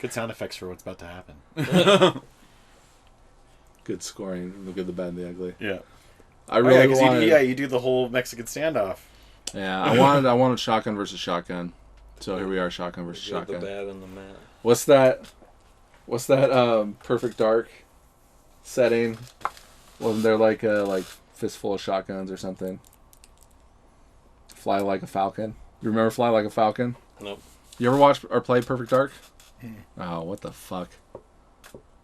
Good sound effects for what's about to happen. Good scoring. The good, the bad, and the ugly. Yeah. I really wanted. You do the whole Mexican standoff. Yeah, I wanted shotgun versus shotgun. So here we are, shotgun versus You got shotgun. the bad and the mad. What's that Perfect Dark setting? Wasn't there like a fistful of shotguns or something? Fly Like a Falcon. You remember Fly Like a Falcon? Nope. You ever watch or play Perfect Dark? Oh, what the fuck?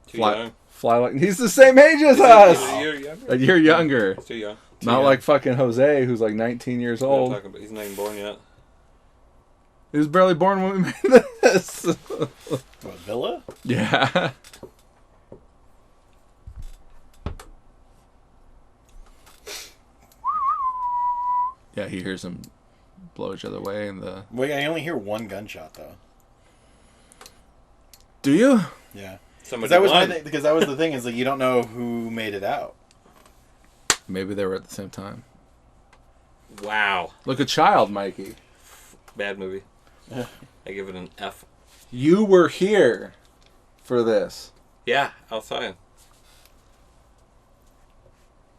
Too young. Fly like he's the same age as us. He's a year younger. A year younger. He's too young. Not like fucking Jose, who's like 19 years old. He's not even born yet. He was barely born when we made this. What, Villa? Yeah. Yeah, he hears them blow each other away in the... Wait, I only hear one gunshot, though. Do you? Yeah. Somebody Because that was the thing, is like you don't know who made it out. Maybe they were at the same time. Wow. Look at Child, Mikey. Bad movie. I give it an F. You were here for this. Yeah, outside.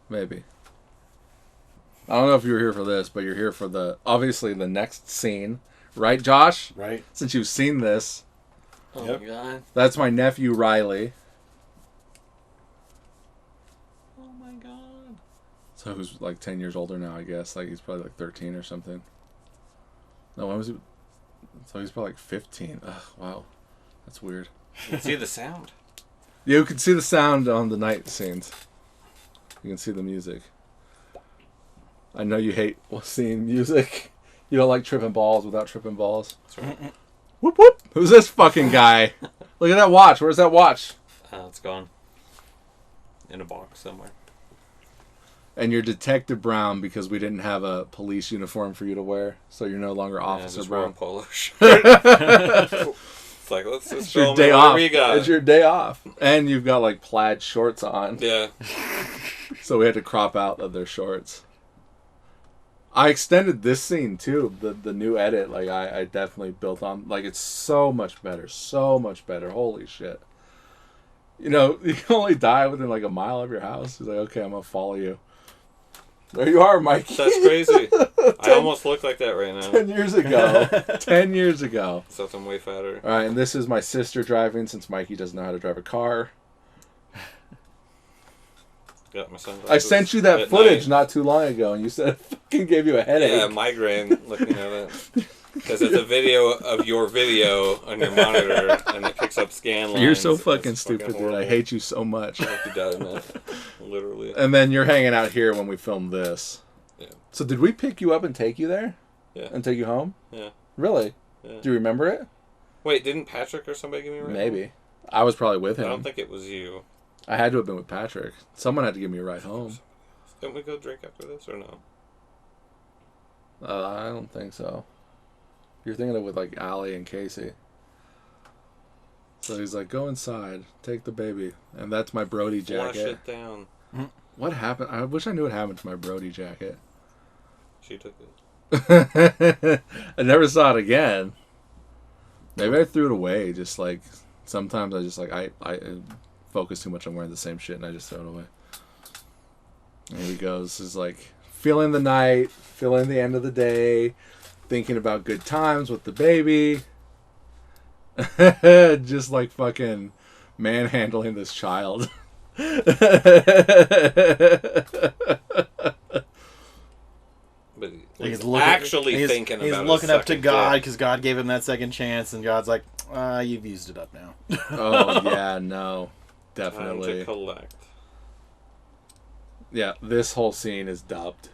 Maybe. I don't know if you were here for this, but you're here for obviously the next scene. Right, Josh? Right. Since you've seen this. Oh Yep. my god. That's my nephew, Riley. Oh my god. So who's like 10 years older now, I guess. Like he's probably like 13 or something. No, when was he? So he's probably like 15. Ugh, wow. That's weird. You can see the sound. You can see the sound on the night scenes. You can see the music. I know you hate seeing music. You don't like tripping balls without tripping balls. That's right. Whoop whoop. Who's this fucking guy? Look at that watch. Where's that watch? It's gone. In a box somewhere. And you're Detective Brown because we didn't have a police uniform for you to wear, so you're no longer Officer just Brown. wear a polo shirt. It's like, let's just It's your film day what off. we got. It's your day off, and you've got like plaid shorts on. Yeah. So we had to crop out of their shorts. I extended this scene too, the new edit. Like I definitely built on. Like it's so much better, so much better. Holy shit! You know, you can only die within like a mile of your house. He's like, okay, I'm gonna follow you. There you are, Mikey. That's crazy. I almost look like that right now. 10 years ago. 10 years ago. Except I'm way fatter. All right, and this is my sister driving since Mikey doesn't know how to drive a car. Got my sunglasses. I sent you that at footage night. not too long ago, and you said it fucking gave you a headache. Yeah, migraine looking at it. Because it's a video of your video on your monitor, and it picks up scan lines. You're so It's fucking stupid, dude. horrible. I hate you so much. I hope you die tonight. Literally. And then you're hanging out here when we filmed this. Yeah. So did we pick you up and take you there? Yeah. And take you home? Yeah. Really? Yeah. Do you remember it? Wait, didn't Patrick or somebody give me a ride? Maybe. I was probably with I him. don't think it was you. I had to have been with Patrick. Someone had to give me a ride home. Didn't we go drink after this or no? I don't think so. You're thinking of with like Allie and Casey. So he's like, go inside, take the baby. And that's my Brody Flush jacket. it down. What happened? I wish I knew what happened to my Brody jacket. She took it. I never saw it again. Maybe I threw it away. Just like sometimes I just like I focus too much on wearing the same shit and I just throw it away. And here he goes. Is like feeling the night, feeling the end of the day, thinking about good times with the baby. Just like fucking manhandling this child. But He's actually thinking he's about his looking up to second God kid. because God gave him that second chance, and God's like, you've used it up now. Oh yeah, no, Time definitely. to collect. Yeah, this whole scene is dubbed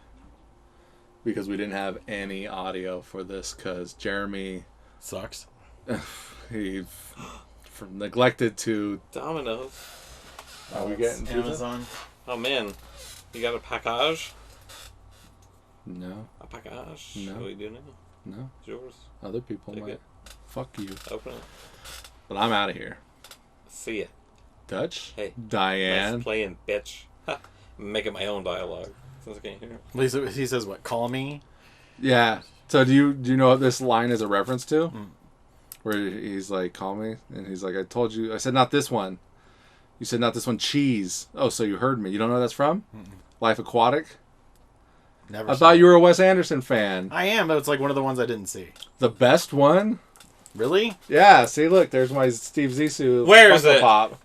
because we didn't have any audio for this because Jeremy Sucks. he neglected to. Domino's. Are we getting to Amazon? Oh man, you got a package? No, A package? No. What do you do now? no. It's yours. Other people Take might. it. Fuck you. Open it. But I'm out of here. See ya. Dutch. Hey. Diane. Nice playing, bitch. Ha. I'm making my own dialogue. Since I can't hear it. At least he says, what, call me? Yeah. So do you know what this line is a reference to? Mm. Where he's like, call me, and he's like, I told you. I said not this one. You said not this one. Cheese. Oh, so you heard me. You don't know what that's from? Mm-mm. Life Aquatic. Never I saw thought it. you were a Wes Anderson fan. I am, but it's like one of the ones I didn't see. The best one? Really? Yeah, see, look, there's my Steve Zissou. Where is Funko it? Pop.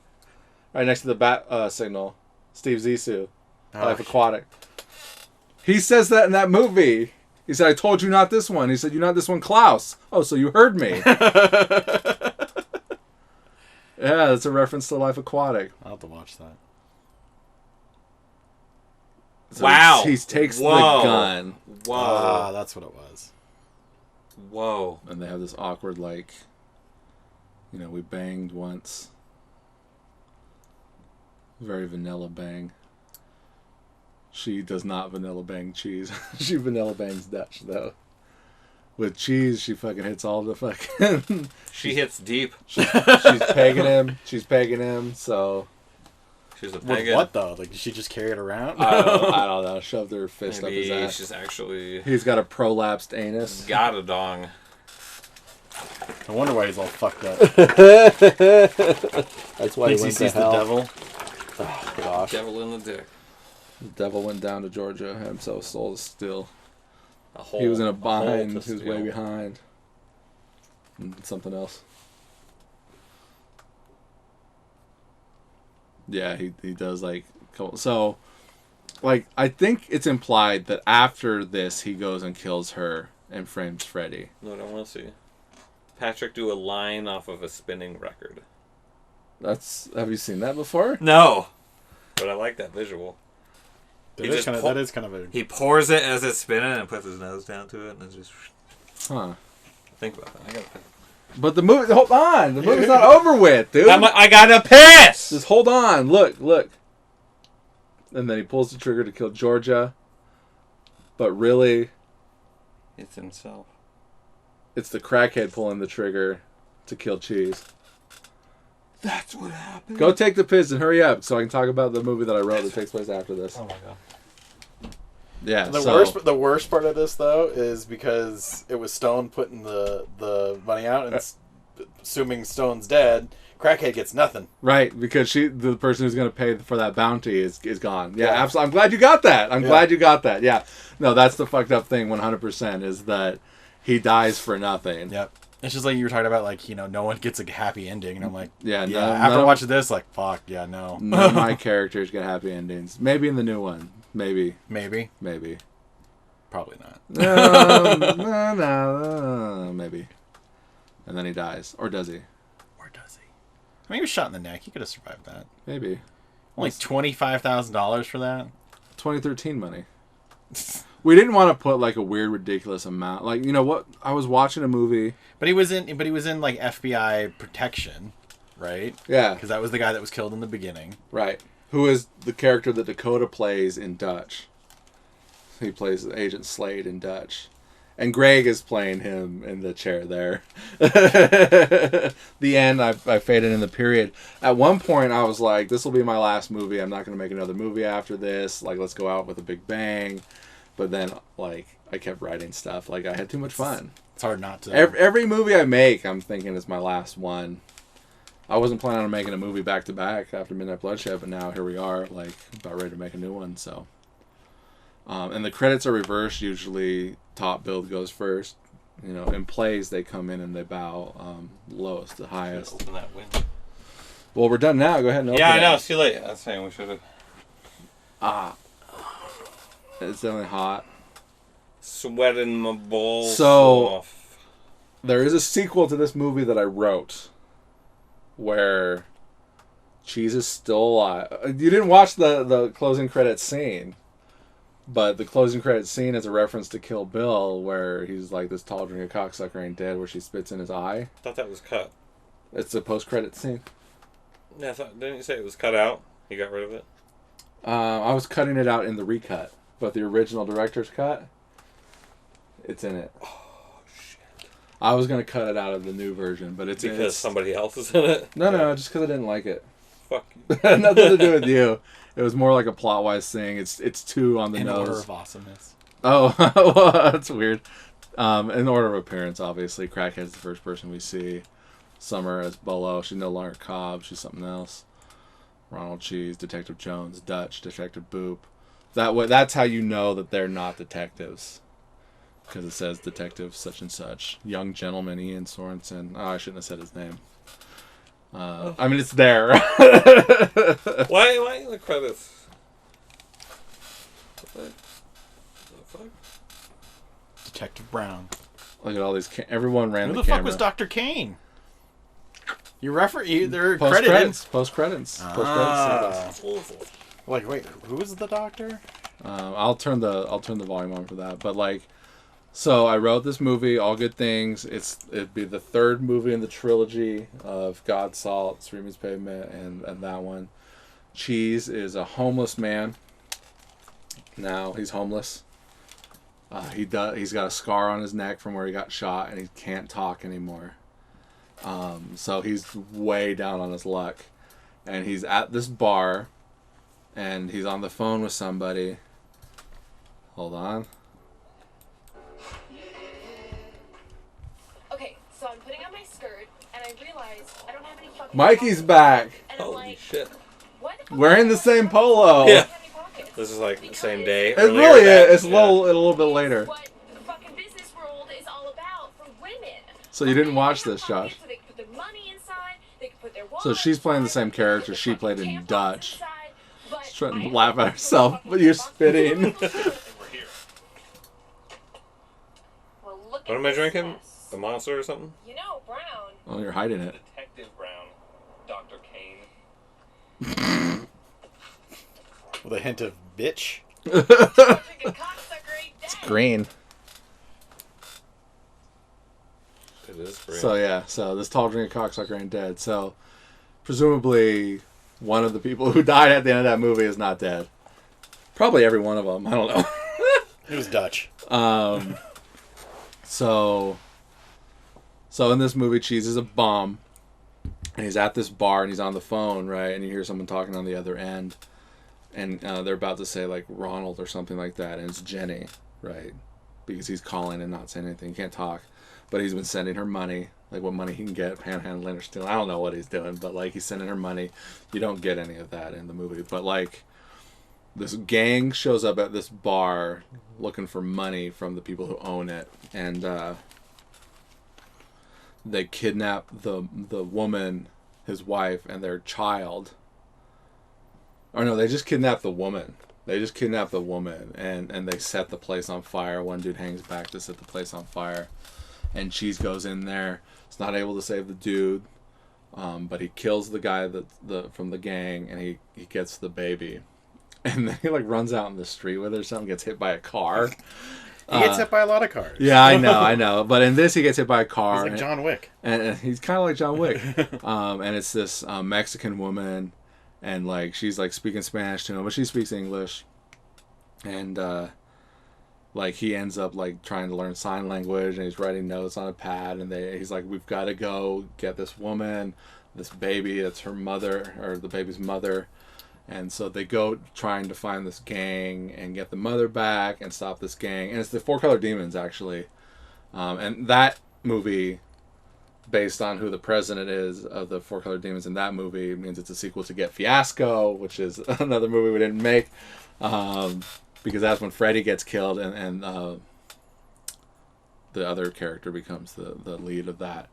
Right next to the bat signal. Steve Zissou. Oh, Life Aquatic. He says that in that movie. He said, I told you not this one. He said, you're not this one, Klaus. Oh, so you heard me. Yeah, that's a reference to Life Aquatic. I'll have to watch that. So Wow. He takes Whoa. the gun. Whoa. Ah, that's what it was. Whoa. And they have this awkward, like, we banged once. Very vanilla bang. She does not vanilla bang Cheese. She vanilla bangs Dutch, though. With Cheese, she fucking hits all the fucking... She hits deep. she's pegging him. She's pegging him, so... She's a With pagan. what, though? Like, did she just carry it around? I don't know. Shoved her fist up his Maybe ass. she's actually He's got a prolapsed anus. got a dong. I wonder why he's all fucked up. That's why Thinks he he went to sees the hell. devil. Oh, gosh. Devil in the dick. The devil went down to Georgia, had himself soul to steal. A hole, He was in a hole bind. to He was steal. way behind. And something else. Yeah, he does like... So, like, I think it's implied that after this, he goes and kills her and frames Freddy. No, I don't want to see. Patrick do a line off of a spinning record. Have you seen that before? No. But I like that visual. That He is just kind of pull- that is kind of a. He pours it as it's spinning and puts his nose down to it and it just... Huh. Think about that. I gotta think. But the movie... Hold on! The movie's not over with, dude! I gotta piss! Just hold on. Look. And then he pulls the trigger to kill Georgia. But really, It's himself. it's the crackhead pulling the trigger to kill Cheese. That's what happened. Go take the piss and hurry up so I can talk about the movie that I wrote that takes place after this. Oh my god. Yeah, The worst part of this though is because it was Stone putting the money out, and assuming Stone's dead, Crackhead gets nothing. Right, because the person who's going to pay for that bounty is gone. Yeah, Yeah. absolutely. I'm glad you got that. I'm glad you got that. Yeah. No, that's the fucked up thing 100% is that he dies for nothing. Yep. It's just like you were talking about, like, no one gets a happy ending, and I'm like, Yeah, yeah. none After of- watching this, like, fuck, yeah, no. None of my characters get happy endings. Maybe in the new one. Maybe. Maybe, Probably not. no, maybe. And then he dies. Or does he? Or does he? I mean, he was shot in the neck. He could have survived that. Maybe. Only $25,000 for that. 2013 money. We didn't want to put like a weird, ridiculous amount. Like, you know what? I was watching a movie. But he was in like FBI protection, right? Yeah. Because that was the guy that was killed in the beginning. Right. Who is the character that Dakota plays in Dutch. He plays Agent Slade in Dutch. And Greg is playing him in the chair there. The end, I faded in the period. At one point, I was like, this will be my last movie. I'm not going to make another movie after this. Like, let's go out with a big bang. But then, like, I kept writing stuff. Like, I had too much fun. It's hard not to. Every movie I make, I'm thinking is my last one. I wasn't planning on making a movie back-to-back after Midnight Bloodshed, but now here we are, like, about ready to make a new one, so... and the credits are reversed. Usually, top build goes first. In plays, they come in and they bow lowest to highest. Open that window. Well, we're done now. Go ahead and open Yeah, I it. know. It's too late. I was saying we should have. It's definitely hot. Sweating my balls So- off. There is a sequel to this movie that I wrote where Cheese is still alive. You didn't watch the closing credits scene. But the closing credits scene is a reference to Kill Bill, where he's like, this tall drinking cocksucker ain't dead, where she spits in his eye. I thought that was cut. It's a post-credit scene. Yeah, didn't you say it was cut out? He got rid of it? I was cutting it out in the recut, but the original director's cut, it's in it. Oh, shit. I was going to cut it out of the new version, but it's Because somebody else is in it? No, just because I didn't like it. Fuck you. Nothing to do with you. It was more like a plot-wise thing. It's too on the in nose. order of awesomeness. Oh, well, that's weird. In order of appearance, obviously, Crackhead's the first person we see. Summer as Bolo. She's no longer Cobb. She's something else. Ronald Cheese, Detective Jones, Dutch, Detective Boop. That's how you know that they're not detectives. Because it says Detective such and such. Young gentleman Ian Sorensen. Oh, I shouldn't have said his name. I mean, it's there. Why in the credits? What the fuck? Detective Brown. Look at all these. Everyone ran Who the the camera. fuck was Dr. Kane? They're Post credited. credits. Post credits. Like, wait, who was the doctor? I'll turn the volume on for that. But like, so I wrote this movie, All Good Things. It'd be the third movie in the trilogy of God, Salt, Street Meets Pavement, and that one. Cheese is a homeless man. Now he's homeless. He's got a scar on his neck from where he got shot, and he can't talk anymore. So he's way down on his luck, and he's at this bar, and he's on the phone with somebody. Hold on. Okay, so I'm putting on my skirt, and I realize I don't have any fucking Mikey's pockets. back. And I'm Holy like, shit. why the fuck Wearing the same polo. Yeah. pockets? This is like the same day. It earlier really that- is. It's a yeah. little bit later. It's what the fucking business world is all about for women. So you didn't Women watch have this, pockets Josh. So they can put their money inside. They can put their So she's playing the same inside, character they can she put played in tampons Dutch. inside, but She's trying to I laugh have at herself, but you're spitting. Well, look What at am I this drinking? mess. A Monster or something? You know, Brown. Oh, you're hiding it. Detective Brown, Dr. Kane. With a hint of bitch. Drinking cocksucker ain't dead. Green. It is great. So yeah, so this tall drinking cocksucker ain't dead. So presumably one of the people who died at the end of that movie is not dead. Probably every one of them. I don't know. It was Dutch. So in this movie, Cheese is a bum, and he's at this bar and he's on the phone, right? And you hear someone talking on the other end, and they're about to say like Ronald or something like that, and it's Jenny, right? Because he's calling and not saying anything. He can't talk, but he's been sending her money, like what money he can get, panhandling or stealing. I don't know what he's doing, but like he's sending her money. You don't get any of that in the movie, but like this gang shows up at this bar looking for money from the people who own it, and they kidnap the woman, his wife, and their child. Or no, they just kidnap the woman. And they set the place on fire. One dude hangs back to set the place on fire, and Cheese goes in there. He's not able to save the dude, but he kills the guy from the gang, and he gets the baby. And then he like runs out in the street with her or something, gets hit by a car. He gets hit by a lot of cars. Yeah, I know. But in this, he gets hit by a car. He's like John Wick. And he's kind of like John Wick. And it's this Mexican woman, and like she's like speaking Spanish to him, but she speaks English. And like he ends up like trying to learn sign language, and he's writing notes on a pad. And he's like, "We've got to go get this woman, this baby. It's her mother, or the baby's mother." And so they go trying to find this gang and get the mother back and stop this gang. And it's the Four Color Demons, actually. And that movie, based on who the president is of the Four Color Demons in that movie, means it's a sequel to Get Fiasco, which is another movie we didn't make. Because that's when Freddy gets killed and the other character becomes the lead of that.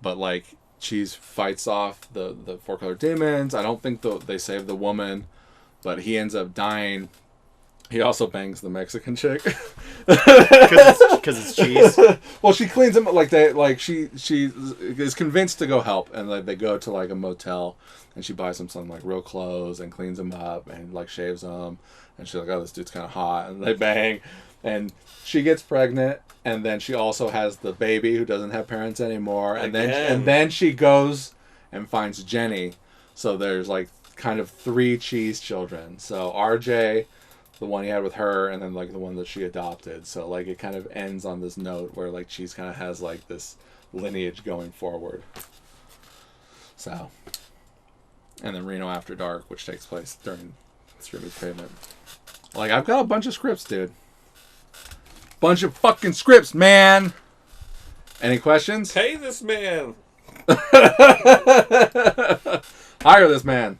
But like, Cheese fights off the Four Color Demons. I don't think they save the woman, but he ends up dying. He also bangs the Mexican chick Because it's Cheese. Well, she cleans him she is convinced to go help, and like they go to like a motel, and she buys him some like real clothes and cleans him up and like shaves him, and she's like, oh, this dude's kind of hot, and they bang, and she gets pregnant. And then she also has the baby who doesn't have parents anymore. And then she goes and finds Jenny. So there's like kind of 3 Cheese children. So RJ, the one he had with her, and then like the one that she adopted. So like it kind of ends on this note where like Cheese kind of has like this lineage going forward. So, and then Reno After Dark, which takes place during Street Meets Pavement. Like I've got a bunch of scripts, dude. Bunch of fucking scripts, man. Any questions? Pay this man. Hire this man.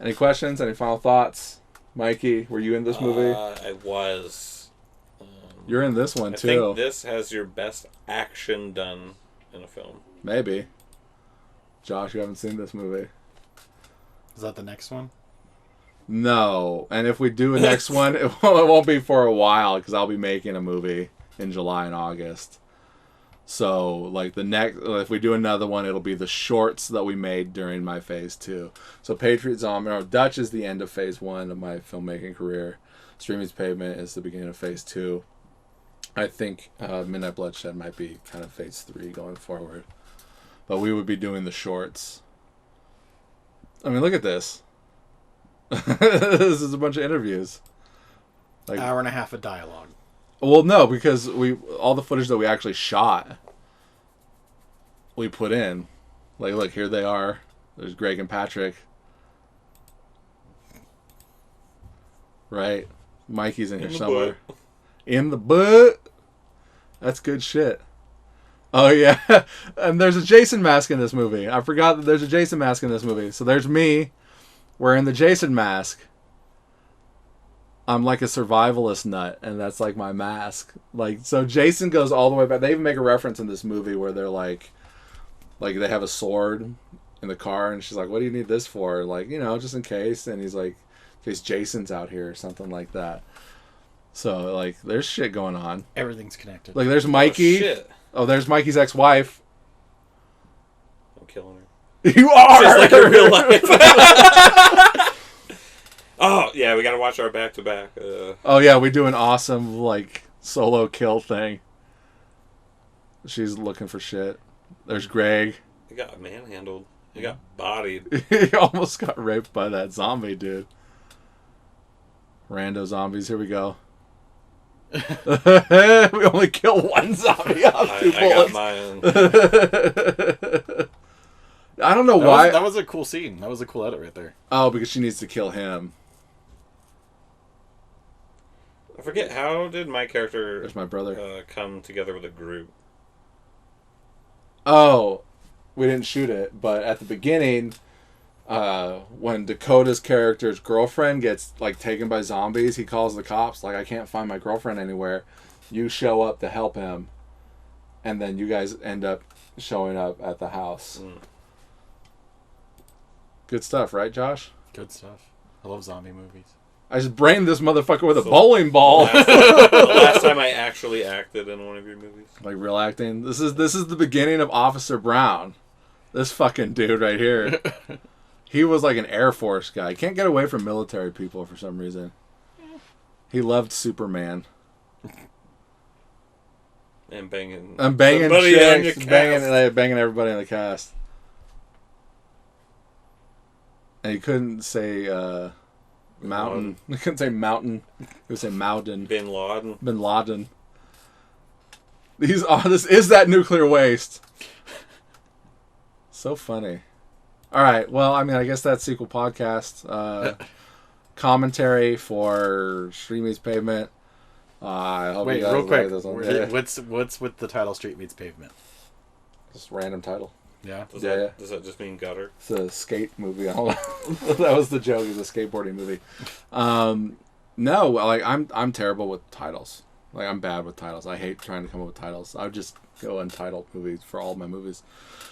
Any questions? Any final thoughts? Mikey, were you in this movie? I was. You're in this one I too. think this has your best action done in a film. Maybe. Josh, you haven't seen this movie. Is that the next one? No. And if we do a next one, it won't be for a while because I'll be making a movie in July and August. So, like, the next, if we do another one, it'll be the shorts that we made during my phase 2. So, Patriot Zombie, or Dutch is the end of phase 1 of my filmmaking career. Street Meets Pavement is the beginning of phase 2. I think Midnight Bloodshed might be kind of phase 3 going forward. But we would be doing the shorts. I mean, look at this. This is a bunch of interviews. Like, hour and a half of dialogue. Well, no, because all the footage that we actually shot, we put in. Like, look, here they are. There's Greg and Patrick. Right? Mikey's in here somewhere. In the butt. That's good shit. Oh, yeah. And there's a Jason mask in this movie. I forgot that there's a Jason mask in this movie. So there's me wearing the Jason mask. I'm like a survivalist nut, and that's like my mask. Like, so Jason goes all the way back. They even make a reference in this movie where they're like they have a sword in the car, and she's like, "What do you need this for?" Like, just in case. And he's like, "In case Jason's out here," or something like that. So, like, there's shit going on. Everything's connected. Like, there's Mikey. Oh, shit. Oh, there's Mikey's ex-wife. I'm killing her. You are! Just like in real life. Oh, yeah, we gotta watch our back-to-back. Oh, yeah, we do an awesome, like, solo kill thing. She's looking for shit. There's Greg. He got manhandled. He got bodied. He almost got raped by that zombie dude. Rando zombies, here we go. We only kill one zombie off 2 I got bullets. mine. I don't know why. That was a cool scene. That was a cool edit right there. Oh, because she needs to kill him. I forget, how did my character There's my brother. come together with a group? Oh, we didn't shoot it, but at the beginning, when Dakota's character's girlfriend gets like taken by zombies, he calls the cops like, "I can't find my girlfriend anywhere." You show up to help him, and then you guys end up showing up at the house. Good stuff, right, Josh? Good stuff. I love zombie movies. I just brained this motherfucker with a bowling ball. The last time I actually acted in one of your movies. Like real acting. This is the beginning of Officer Brown. This fucking dude right here. He was like an Air Force guy. Can't get away from military people for some reason. He loved Superman. And banging. I'm banging somebody on your chicks, cast. banging everybody in the cast. And he couldn't say mountain. He couldn't say mountain. He would say mountain. Bin Laden. Bin Laden. This is that nuclear waste. So funny. All right. Well, I mean, I guess that's sequel podcast. Commentary for Street Meets Pavement. I hope Wait, you guys real quick. like this one. Yeah. What's with the title Street Meets Pavement? Just random title. Yeah. Does Yeah. that just mean gutter? It's a skate movie. I don't know. That was the joke. It's a skateboarding movie. No, like I'm terrible with titles. Like I'm bad with titles. I hate trying to come up with titles. I would just go untitled movies for all my movies.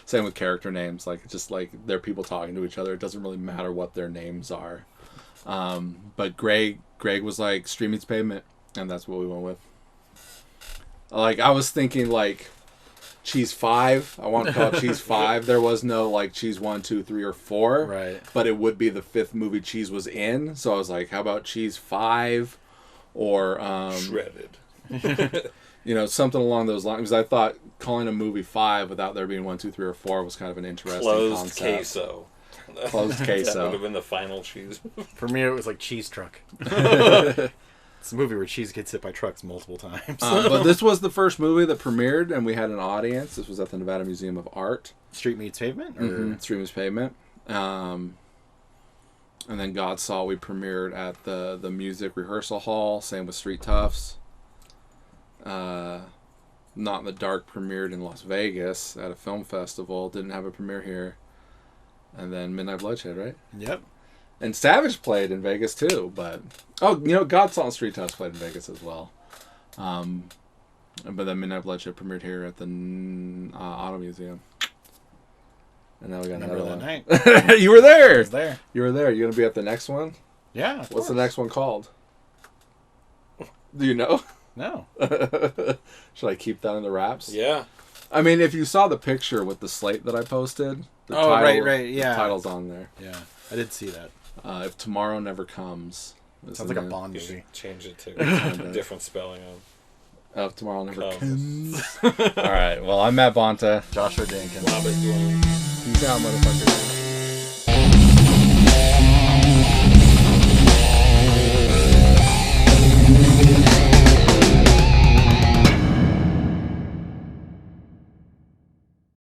Same with character names. Like just like they're people talking to each other. It doesn't really matter what their names are. But Greg was like Street Meets Pavement, and that's what we went with. Like I was thinking like Cheese 5. I want to call it Cheese 5. There was no like Cheese 1, 2, 3, or 4. Right. But it would be the 5th movie Cheese was in. So I was like, how about Cheese 5? Or Shredded. Something along those lines. Because I thought calling a movie 5 without there being 1, 2, 3, or 4 was kind of an interesting Closed concept. queso. Closed That queso. would have been the final cheese. For me, it was like Cheese Truck. It's a movie where cheese gets hit by trucks multiple times. But this was the first movie that premiered, and we had an audience. This was at the Nevada Museum of Art. Street Meets Pavement? Or... Street Meets Pavement. And then God Saw we premiered at the music rehearsal hall. Same with Street Toughs. Not in the Dark premiered in Las Vegas at a film festival. Didn't have a premiere here. And then Midnight Bloodshed, right? Yep. And Savage played in Vegas too, but God Saw and Street Toughs played in Vegas as well. But then Midnight Bloodshed premiered here at the Auto Museum. And now we got Remember another that one. night? You were there. I was there. You were there. You gonna be at the next one? Yeah. What's the next one called? Do you know? No. Should I keep that in the wraps? Yeah. I mean, if you saw the picture with the slate that I posted, the right, yeah. the title's on there. Yeah, I did see that. If Tomorrow Never Comes. Sounds like a Bond You should movie. change it to different spelling on. If Tomorrow Never Comes. Comes. All right. Well, I'm Matt Bonta. Joshua Jenkins. Robert, you want to... Peace out, motherfuckers.